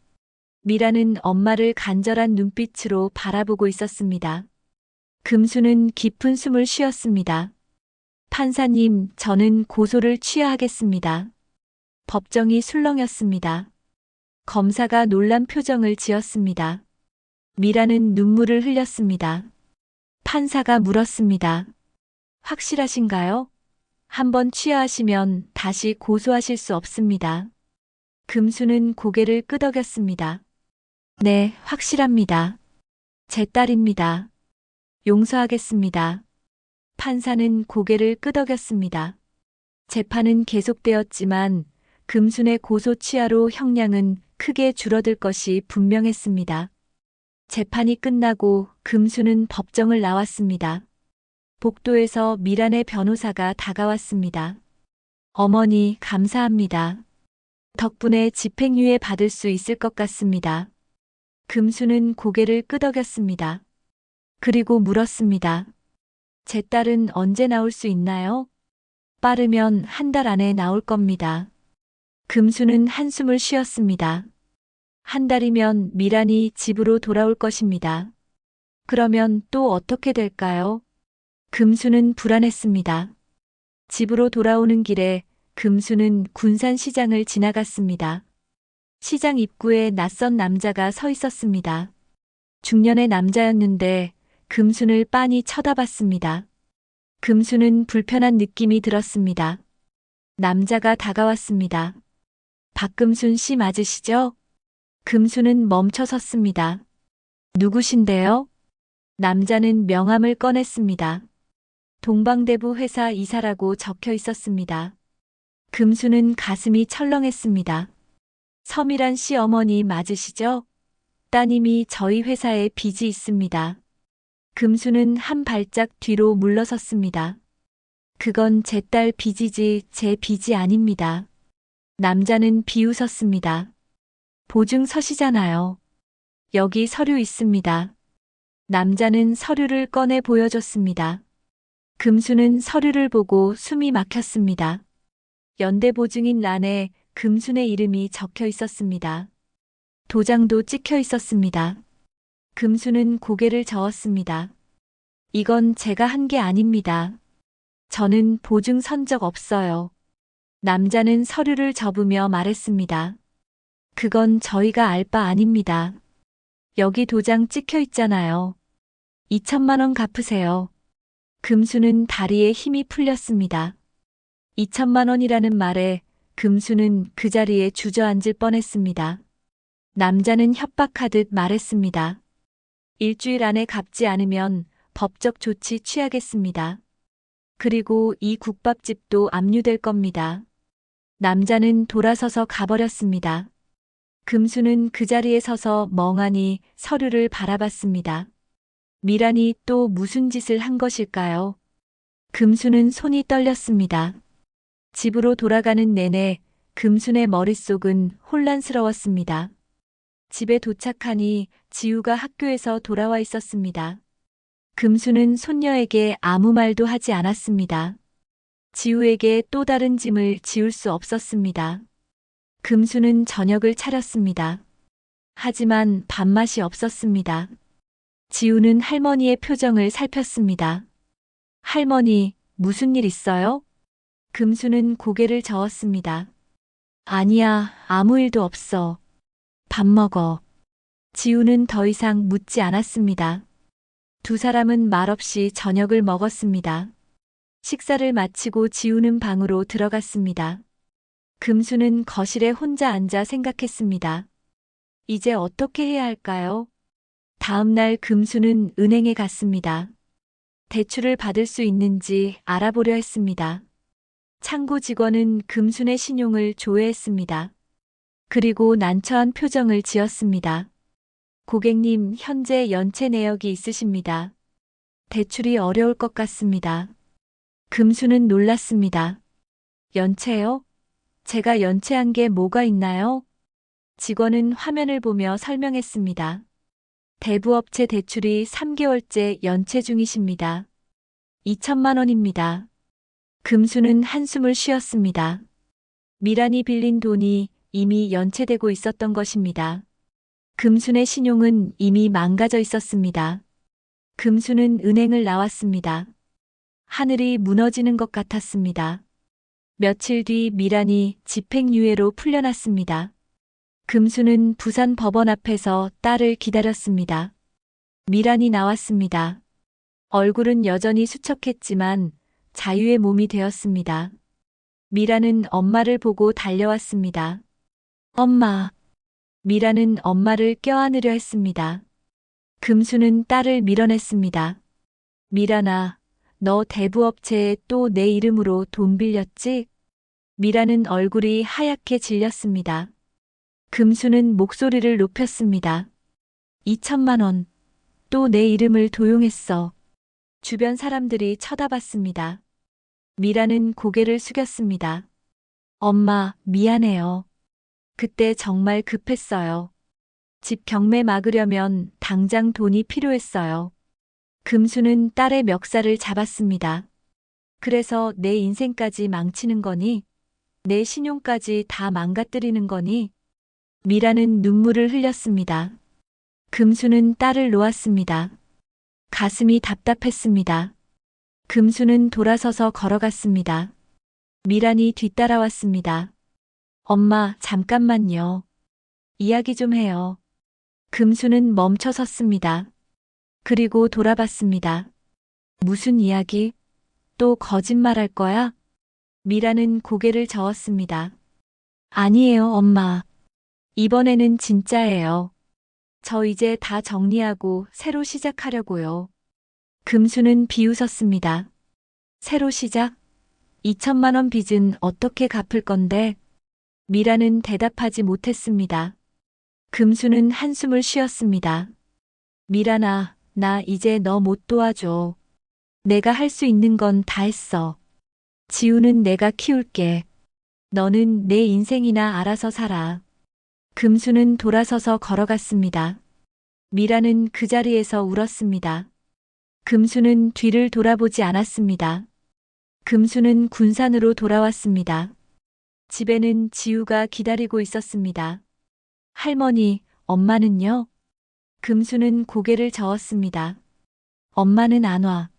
미란은 엄마를 간절한 눈빛으로 바라보고 있었습니다. 금순은 깊은 숨을 쉬었습니다. 판사님, 저는 고소를 취하하겠습니다. 법정이 술렁였습니다. 검사가 놀란 표정을 지었습니다. 미란은 눈물을 흘렸습니다. 판사가 물었습니다. 확실하신가요? 한번 취하하시면 다시 고소하실 수 없습니다. 금수는 고개를 끄덕였습니다. 네, 확실합니다. 제 딸입니다. 용서하겠습니다. 판사는 고개를 끄덕였습니다. 재판은 계속되었지만 금순의 고소 취하로 형량은 크게 줄어들 것이 분명했습니다. 재판이 끝나고 금수는 법정을 나왔습니다. 복도에서 미란의 변호사가 다가왔습니다. 어머니, 감사합니다. 덕분에 집행유예 받을 수 있을 것 같습니다. 금수는 고개를 끄덕였습니다. 그리고 물었습니다. 제 딸은 언제 나올 수 있나요? 빠르면 한 달 안에 나올 겁니다. 금수는 한숨을 쉬었습니다. 한 달이면 미란이 집으로 돌아올 것입니다. 그러면 또 어떻게 될까요? 금수는 불안했습니다. 집으로 돌아오는 길에 금수는 군산시장을 지나갔습니다. 시장 입구에 낯선 남자가 서 있었습니다. 중년의 남자였는데 금순을 빤히 쳐다봤습니다. 금수는 불편한 느낌이 들었습니다. 남자가 다가왔습니다. 박금순 씨 맞으시죠? 금수는 멈춰 섰습니다. 누구신데요? 남자는 명함을 꺼냈습니다. 동방대부 회사 이사라고 적혀 있었습니다. 금수는 가슴이 철렁했습니다. 서미란 씨 어머니 맞으시죠? 따님이 저희 회사에 빚이 있습니다. 금수는 한 발짝 뒤로 물러섰습니다. 그건 제 딸 빚이지 제 빚이 아닙니다. 남자는 비웃었습니다. 보증서시잖아요. 여기 서류 있습니다. 남자는 서류를 꺼내 보여줬습니다. 금수는 서류를 보고 숨이 막혔습니다. 연대보증인 란에 금순의 이름이 적혀 있었습니다. 도장도 찍혀 있었습니다. 금수는 고개를 저었습니다. 이건 제가 한 게 아닙니다. 저는 보증 선 적 없어요. 남자는 서류를 접으며 말했습니다. 그건 저희가 알 바 아닙니다. 여기 도장 찍혀 있잖아요. 2천만 원 갚으세요. 금수는 다리에 힘이 풀렸습니다. 2천만 원이라는 말에 금수는 그 자리에 주저앉을 뻔했습니다. 남자는 협박하듯 말했습니다. 일주일 안에 갚지 않으면 법적 조치 취하겠습니다. 그리고 이 국밥집도 압류될 겁니다. 남자는 돌아서서 가버렸습니다. 금수는 그 자리에 서서 멍하니 서류를 바라봤습니다. 미란이 또 무슨 짓을 한 것일까요? 금수는 손이 떨렸습니다. 집으로 돌아가는 내내 금순의 머릿속은 혼란스러웠습니다. 집에 도착하니 지우가 학교에서 돌아와 있었습니다. 금수는 손녀에게 아무 말도 하지 않았습니다. 지우에게 또 다른 짐을 지울 수 없었습니다. 금수는 저녁을 차렸습니다. 하지만 밥맛이 없었습니다. 지우는 할머니의 표정을 살폈습니다. 할머니, 무슨 일 있어요? 금수는 고개를 저었습니다. 아니야, 아무 일도 없어. 밥 먹어. 지우는 더 이상 묻지 않았습니다. 두 사람은 말없이 저녁을 먹었습니다. 식사를 마치고 지우는 방으로 들어갔습니다. 금수는 거실에 혼자 앉아 생각했습니다. 이제 어떻게 해야 할까요? 다음 날 금수는 은행에 갔습니다. 대출을 받을 수 있는지 알아보려 했습니다. 창고 직원은 금순의 신용을 조회했습니다. 그리고 난처한 표정을 지었습니다. 고객님, 현재 연체 내역이 있으십니다. 대출이 어려울 것 같습니다. 금수는 놀랐습니다. 연체요? 제가 연체한 게 뭐가 있나요? 직원은 화면을 보며 설명했습니다. 대부업체 대출이 3개월째 연체 중이십니다. 2천만 원입니다. 금수는 한숨을 쉬었습니다. 미란이 빌린 돈이 이미 연체되고 있었던 것입니다. 금순의 신용은 이미 망가져 있었습니다. 금수는 은행을 나왔습니다. 하늘이 무너지는 것 같았습니다. 며칠 뒤 미란이 집행유예로 풀려났습니다. 금수는 부산 법원 앞에서 딸을 기다렸습니다. 미란이 나왔습니다. 얼굴은 여전히 수척했지만 자유의 몸이 되었습니다. 미란은 엄마를 보고 달려왔습니다. 엄마. 미란은 엄마를 껴안으려 했습니다. 금수는 딸을 밀어냈습니다. 미란아, 너 대부업체에 또 내 이름으로 돈 빌렸지? 미란은 얼굴이 하얗게 질렸습니다. 금수는 목소리를 높였습니다. 2천만 원. 또 내 이름을 도용했어. 주변 사람들이 쳐다봤습니다. 미란은 고개를 숙였습니다. 엄마, 미안해요. 그때 정말 급했어요. 집 경매 막으려면 당장 돈이 필요했어요. 금수는 딸의 멱살을 잡았습니다. 그래서 내 인생까지 망치는 거니? 내 신용까지 다 망가뜨리는 거니? 미라는 눈물을 흘렸습니다. 금수는 딸을 놓았습니다. 가슴이 답답했습니다. 금수는 돌아서서 걸어갔습니다. 미란이 뒤따라왔습니다. 엄마, 잠깐만요. 이야기 좀 해요. 금수는 멈춰 섰습니다. 그리고 돌아봤습니다. 무슨 이야기? 또 거짓말할 거야? 미라는 고개를 저었습니다. 아니에요, 엄마. 이번에는 진짜예요. 저 이제 다 정리하고 새로 시작하려고요. 금수는 비웃었습니다. 새로 시작? 2천만 원 빚은 어떻게 갚을 건데? 미라는 대답하지 못했습니다. 금수는 한숨을 쉬었습니다. 미란아, 나 이제 너 못 도와줘. 내가 할 수 있는 건 다 했어. 지우는 내가 키울게. 너는 내 인생이나 알아서 살아. 금수는 돌아서서 걸어갔습니다. 미라는 그 자리에서 울었습니다. 금수는 뒤를 돌아보지 않았습니다. 금수는 군산으로 돌아왔습니다. 집에는 지우가 기다리고 있었습니다. 할머니, 엄마는요? 금수는 고개를 저었습니다. 엄마는 안 와.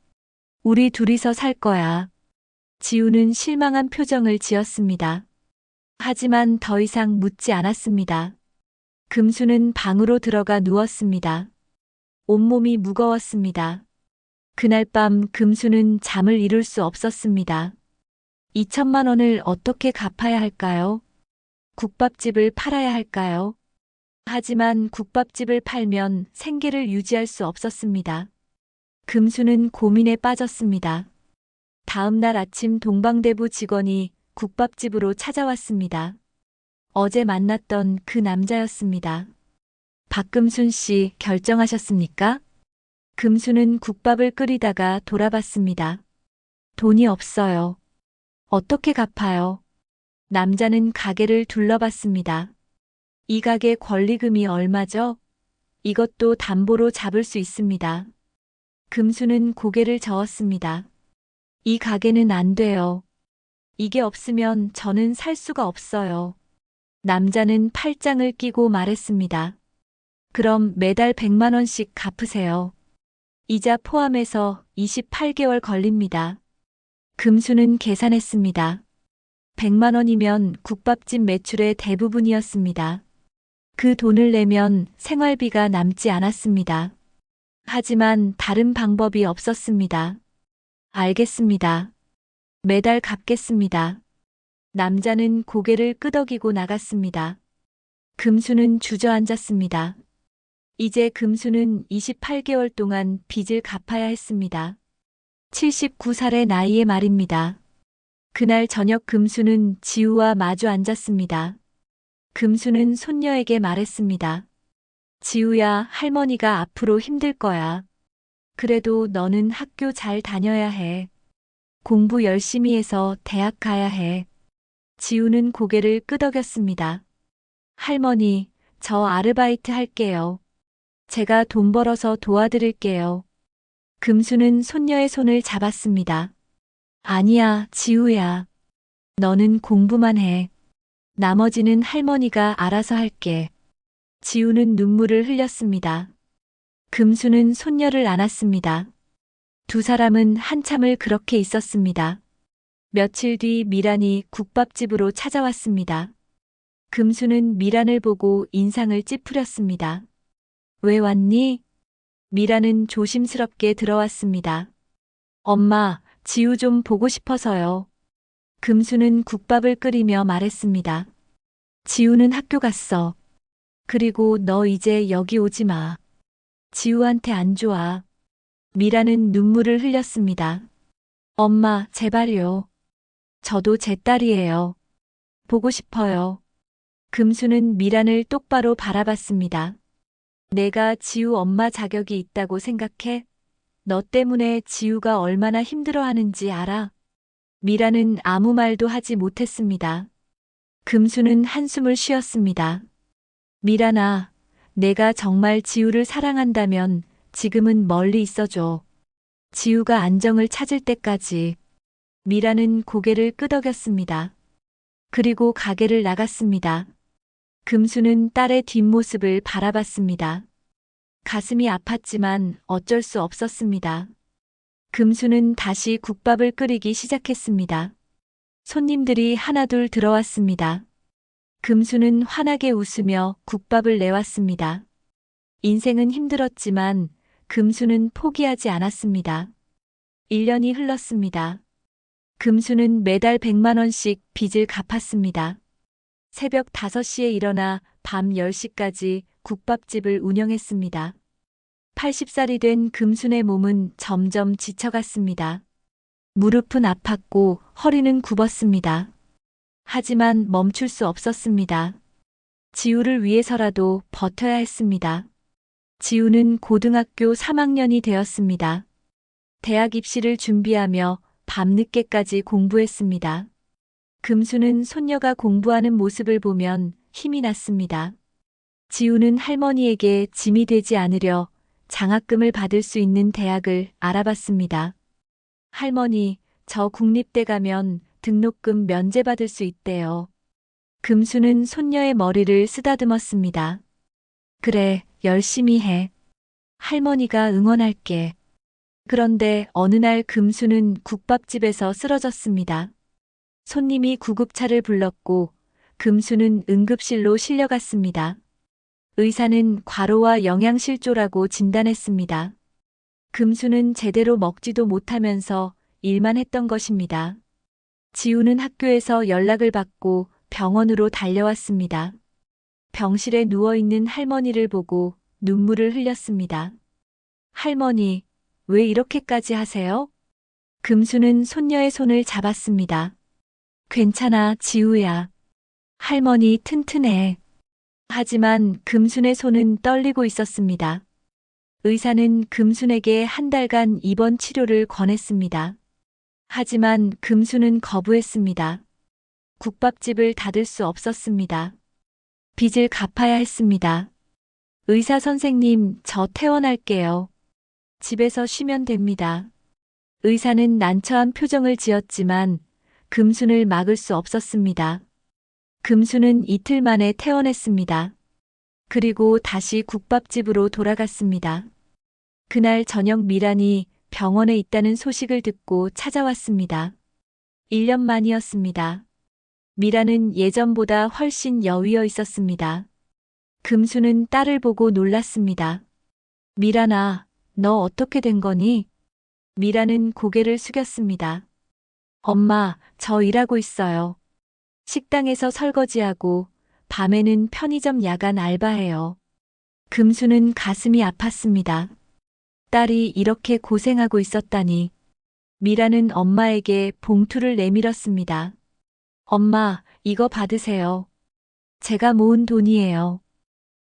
우리 둘이서 살 거야. 지우는 실망한 표정을 지었습니다. 하지만 더 이상 묻지 않았습니다. 금수는 방으로 들어가 누웠습니다. 온몸이 무거웠습니다. 그날 밤 금수는 잠을 이룰 수 없었습니다. 2천만 원을 어떻게 갚아야 할까요? 국밥집을 팔아야 할까요? 하지만 국밥집을 팔면 생계를 유지할 수 없었습니다. 금수는 고민에 빠졌습니다. 다음 날 아침 동방대부 직원이 국밥집으로 찾아왔습니다. 어제 만났던 그 남자였습니다. 박금순 씨, 결정하셨습니까? 금수는 국밥을 끓이다가 돌아봤습니다. 돈이 없어요. 어떻게 갚아요? 남자는 가게를 둘러봤습니다. 이 가게 권리금이 얼마죠? 이것도 담보로 잡을 수 있습니다. 금수는 고개를 저었습니다. 이 가게는 안 돼요. 이게 없으면 저는 살 수가 없어요. 남자는 팔짱을 끼고 말했습니다. 그럼 매달 100만 원씩 갚으세요. 이자 포함해서 28개월 걸립니다. 금수는 계산했습니다. 100만 원이면 국밥집 매출의 대부분이었습니다. 그 돈을 내면 생활비가 남지 않았습니다. 하지만 다른 방법이 없었습니다. 알겠습니다. 매달 갚겠습니다. 남자는 고개를 끄덕이고 나갔습니다. 금수는 주저앉았습니다. 이제 금수는 28개월 동안 빚을 갚아야 했습니다. 79살의 나이에 말입니다. 그날 저녁 금수는 지우와 마주 앉았습니다. 금수는 손녀에게 말했습니다. 지우야, 할머니가 앞으로 힘들 거야. 그래도 너는 학교 잘 다녀야 해. 공부 열심히 해서 대학 가야 해. 지우는 고개를 끄덕였습니다. 할머니, 저 아르바이트 할게요. 제가 돈 벌어서 도와드릴게요. 금수는 손녀의 손을 잡았습니다. 아니야, 지우야. 너는 공부만 해. 나머지는 할머니가 알아서 할게. 지우는 눈물을 흘렸습니다. 금수는 손녀를 안았습니다. 두 사람은 한참을 그렇게 있었습니다. 며칠 뒤 미란이 국밥집으로 찾아왔습니다. 금수는 미란을 보고 인상을 찌푸렸습니다. 왜 왔니? 미란은 조심스럽게 들어왔습니다. 엄마, 지우 좀 보고 싶어서요. 금수는 국밥을 끓이며 말했습니다. 지우는 학교 갔어. 그리고 너 이제 여기 오지 마. 지우한테 안 좋아. 미란은 눈물을 흘렸습니다. 엄마, 제발요. 저도 제 딸이에요. 보고 싶어요. 금수는 미란을 똑바로 바라봤습니다. 내가 지우 엄마 자격이 있다고 생각해? 너 때문에 지우가 얼마나 힘들어하는지 알아? 미란은 아무 말도 하지 못했습니다. 금수는 한숨을 쉬었습니다. 미란아, 내가 정말 지우를 사랑한다면 지금은 멀리 있어줘. 지우가 안정을 찾을 때까지. 미란은 고개를 끄덕였습니다. 그리고 가게를 나갔습니다. 금수는 딸의 뒷모습을 바라봤습니다. 가슴이 아팠지만 어쩔 수 없었습니다. 금수는 다시 국밥을 끓이기 시작했습니다. 손님들이 하나둘 들어왔습니다. 금수는 환하게 웃으며 국밥을 내왔습니다. 인생은 힘들었지만 금수는 포기하지 않았습니다. 1년이 흘렀습니다. 금수는 매달 100만 원씩 빚을 갚았습니다. 새벽 5시에 일어나 밤 10시까지 국밥집을 운영했습니다. 80살이 된 금순의 몸은 점점 지쳐갔습니다. 무릎은 아팠고 허리는 굽었습니다. 하지만 멈출 수 없었습니다. 지우를 위해서라도 버텨야 했습니다. 지우는 고등학교 3학년이 되었습니다. 대학 입시를 준비하며 밤늦게까지 공부했습니다. 금수는 손녀가 공부하는 모습을 보면 힘이 났습니다. 지우는 할머니에게 짐이 되지 않으려 장학금을 받을 수 있는 대학을 알아봤습니다. 할머니, 저 국립대 가면 등록금 면제받을 수 있대요. 금수는 손녀의 머리를 쓰다듬었습니다. 그래, 열심히 해. 할머니가 응원할게. 그런데 어느 날 금수는 국밥집에서 쓰러졌습니다. 손님이 구급차를 불렀고 금수는 응급실로 실려갔습니다. 의사는 과로와 영양실조라고 진단했습니다. 금수는 제대로 먹지도 못하면서 일만 했던 것입니다. 지우는 학교에서 연락을 받고 병원으로 달려왔습니다. 병실에 누워있는 할머니를 보고 눈물을 흘렸습니다. 할머니, 왜 이렇게까지 하세요? 금수는 손녀의 손을 잡았습니다. 괜찮아, 지우야. 할머니 튼튼해. 하지만 금순의 손은 떨리고 있었습니다. 의사는 금순에게 한 달간 입원 치료를 권했습니다. 하지만 금순은 거부했습니다. 국밥집을 닫을 수 없었습니다. 빚을 갚아야 했습니다. 의사 선생님, 저 퇴원할게요. 집에서 쉬면 됩니다. 의사는 난처한 표정을 지었지만 금순을 막을 수 없었습니다. 금수는 이틀 만에 퇴원했습니다. 그리고 다시 국밥집으로 돌아갔습니다. 그날 저녁 미란이 병원에 있다는 소식을 듣고 찾아왔습니다. 1년 만이었습니다. 미란은 예전보다 훨씬 여위어 있었습니다. 금수는 딸을 보고 놀랐습니다. 미란아, 너 어떻게 된 거니? 미란은 고개를 숙였습니다. 엄마, 저 일하고 있어요. 식당에서 설거지하고 밤에는 편의점 야간 알바해요. 금수는 가슴이 아팠습니다. 딸이 이렇게 고생하고 있었다니. 미라는 엄마에게 봉투를 내밀었습니다. 엄마, 이거 받으세요. 제가 모은 돈이에요.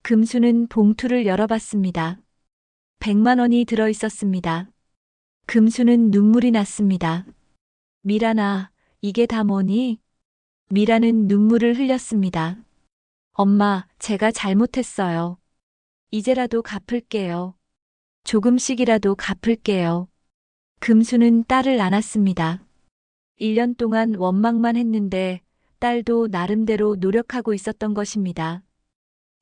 금수는 봉투를 열어봤습니다. 100만 원이 들어 있었습니다. 금수는 눈물이 났습니다. 미라나, 이게 다 뭐니? 미라는 눈물을 흘렸습니다. 엄마, 제가 잘못했어요. 이제라도 갚을게요. 조금씩이라도 갚을게요. 금수는 딸을 안았습니다. 1년 동안 원망만 했는데 딸도 나름대로 노력하고 있었던 것입니다.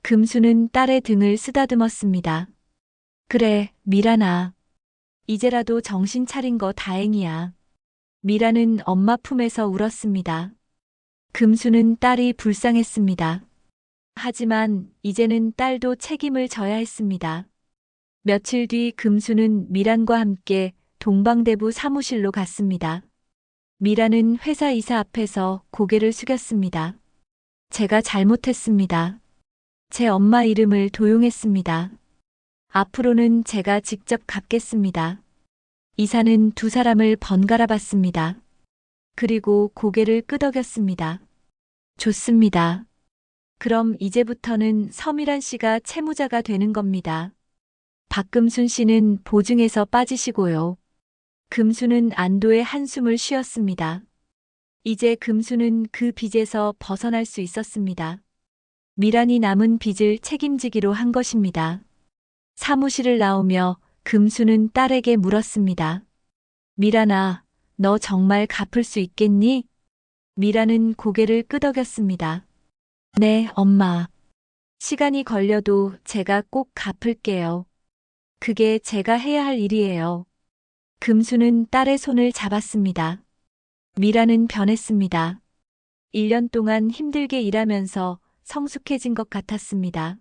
금수는 딸의 등을 쓰다듬었습니다. 그래, 미라나. 이제라도 정신 차린 거 다행이야. 미라는 엄마 품에서 울었습니다. 금수는 딸이 불쌍했습니다. 하지만 이제는 딸도 책임을 져야 했습니다. 며칠 뒤 금수는 미란과 함께 동방대부 사무실로 갔습니다. 미라는 회사 이사 앞에서 고개를 숙였습니다. 제가 잘못했습니다. 제 엄마 이름을 도용했습니다. 앞으로는 제가 직접 갚겠습니다. 이사는 두 사람을 번갈아 봤습니다. 그리고 고개를 끄덕였습니다. 좋습니다. 그럼 이제부터는 서미란 씨가 채무자가 되는 겁니다. 박금순 씨는 보증에서 빠지시고요. 금수는 안도의 한숨을 쉬었습니다. 이제 금수는 그 빚에서 벗어날 수 있었습니다. 미란이 남은 빚을 책임지기로 한 것입니다. 사무실을 나오며 금수는 딸에게 물었습니다. 미란아, 너 정말 갚을 수 있겠니? 미란은 고개를 끄덕였습니다. 네, 엄마. 시간이 걸려도 제가 꼭 갚을게요. 그게 제가 해야 할 일이에요. 금수는 딸의 손을 잡았습니다. 미라는 변했습니다. 1년 동안 힘들게 일하면서 성숙해진 것 같았습니다.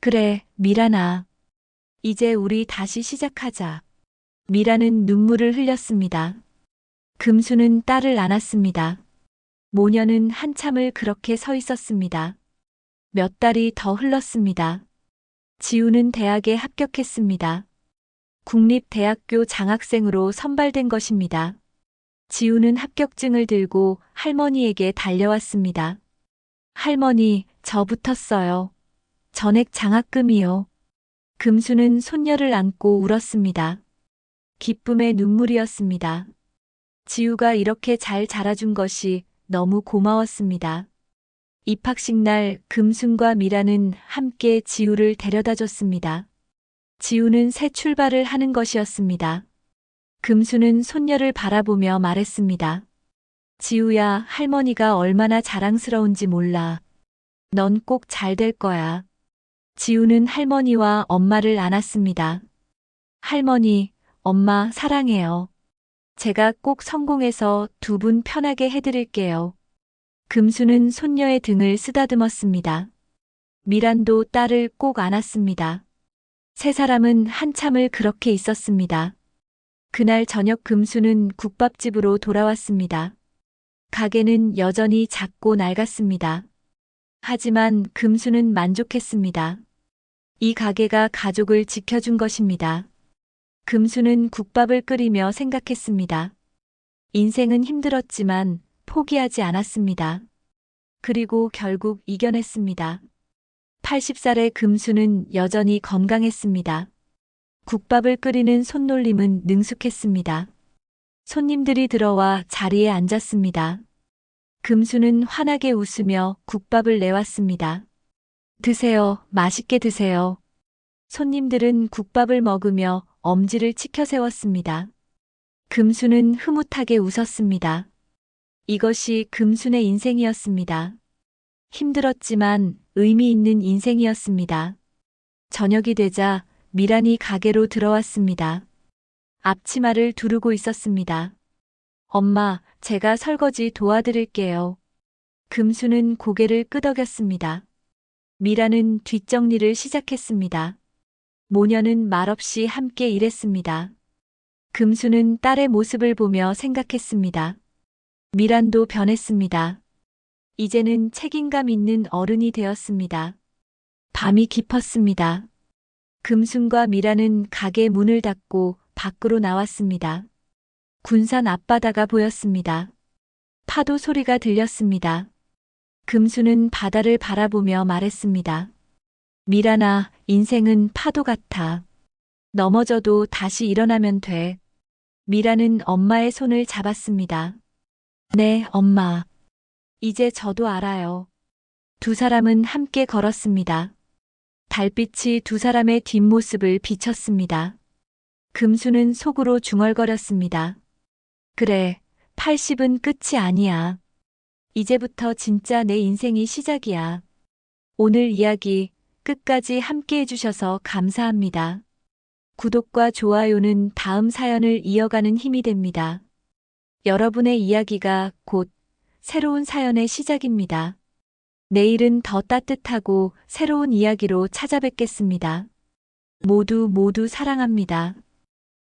그래, 미란아. 이제 우리 다시 시작하자. 미라는 눈물을 흘렸습니다. 금수는 딸을 안았습니다. 모녀는 한참을 그렇게 서 있었습니다. 몇 달이 더 흘렀습니다. 지우는 대학에 합격했습니다. 국립대학교 장학생으로 선발된 것입니다. 지우는 합격증을 들고 할머니에게 달려왔습니다. 할머니, 저 붙었어요. 전액 장학금이요. 금수는 손녀를 안고 울었습니다. 기쁨의 눈물이었습니다. 지우가 이렇게 잘 자라준 것이 너무 고마웠습니다. 입학식 날 금순과 미라는 함께 지우를 데려다 줬습니다. 지우는 새 출발을 하는 것이었습니다. 금수는 손녀를 바라보며 말했습니다. 지우야, 할머니가 얼마나 자랑스러운지 몰라. 넌 꼭 잘 될 거야. 지우는 할머니와 엄마를 안았습니다. 할머니, 엄마 사랑해요. 제가 꼭 성공해서 두 분 편하게 해드릴게요. 금수는 손녀의 등을 쓰다듬었습니다. 미란도 딸을 꼭 안았습니다. 세 사람은 한참을 그렇게 있었습니다. 그날 저녁 금수는 국밥집으로 돌아왔습니다. 가게는 여전히 작고 낡았습니다. 하지만 금수는 만족했습니다. 이 가게가 가족을 지켜준 것입니다. 금수는 국밥을 끓이며 생각했습니다. 인생은 힘들었지만 포기하지 않았습니다. 그리고 결국 이겨냈습니다. 80살의 금수는 여전히 건강했습니다. 국밥을 끓이는 손놀림은 능숙했습니다. 손님들이 들어와 자리에 앉았습니다. 금수는 환하게 웃으며 국밥을 내왔습니다. 드세요, 맛있게 드세요. 손님들은 국밥을 먹으며 엄지를 치켜 세웠습니다. 금수는 흐뭇하게 웃었습니다. 이것이 금순의 인생이었습니다. 힘들었지만 의미 있는 인생이었습니다. 저녁이 되자 미란이 가게로 들어왔습니다. 앞치마를 두르고 있었습니다. 엄마, 제가 설거지 도와드릴게요. 금수는 고개를 끄덕였습니다. 미라는 뒷정리를 시작했습니다. 모녀는 말없이 함께 일했습니다. 금수는 딸의 모습을 보며 생각했습니다. 미란도 변했습니다. 이제는 책임감 있는 어른이 되었습니다. 밤이 깊었습니다. 금순과 미란은 가게 문을 닫고 밖으로 나왔습니다. 군산 앞바다가 보였습니다. 파도 소리가 들렸습니다. 금수는 바다를 바라보며 말했습니다. 미란아, 인생은 파도 같아. 넘어져도 다시 일어나면 돼. 미란은 엄마의 손을 잡았습니다. 네, 엄마. 이제 저도 알아요. 두 사람은 함께 걸었습니다. 달빛이 두 사람의 뒷모습을 비쳤습니다. 금수는 속으로 중얼거렸습니다. 그래, 80은 끝이 아니야. 이제부터 진짜 내 인생이 시작이야. 오늘 이야기 끝까지 함께 해주셔서 감사합니다. 구독과 좋아요는 다음 사연을 이어가는 힘이 됩니다. 여러분의 이야기가 곧 새로운 사연의 시작입니다. 내일은 더 따뜻하고 새로운 이야기로 찾아뵙겠습니다. 모두 사랑합니다.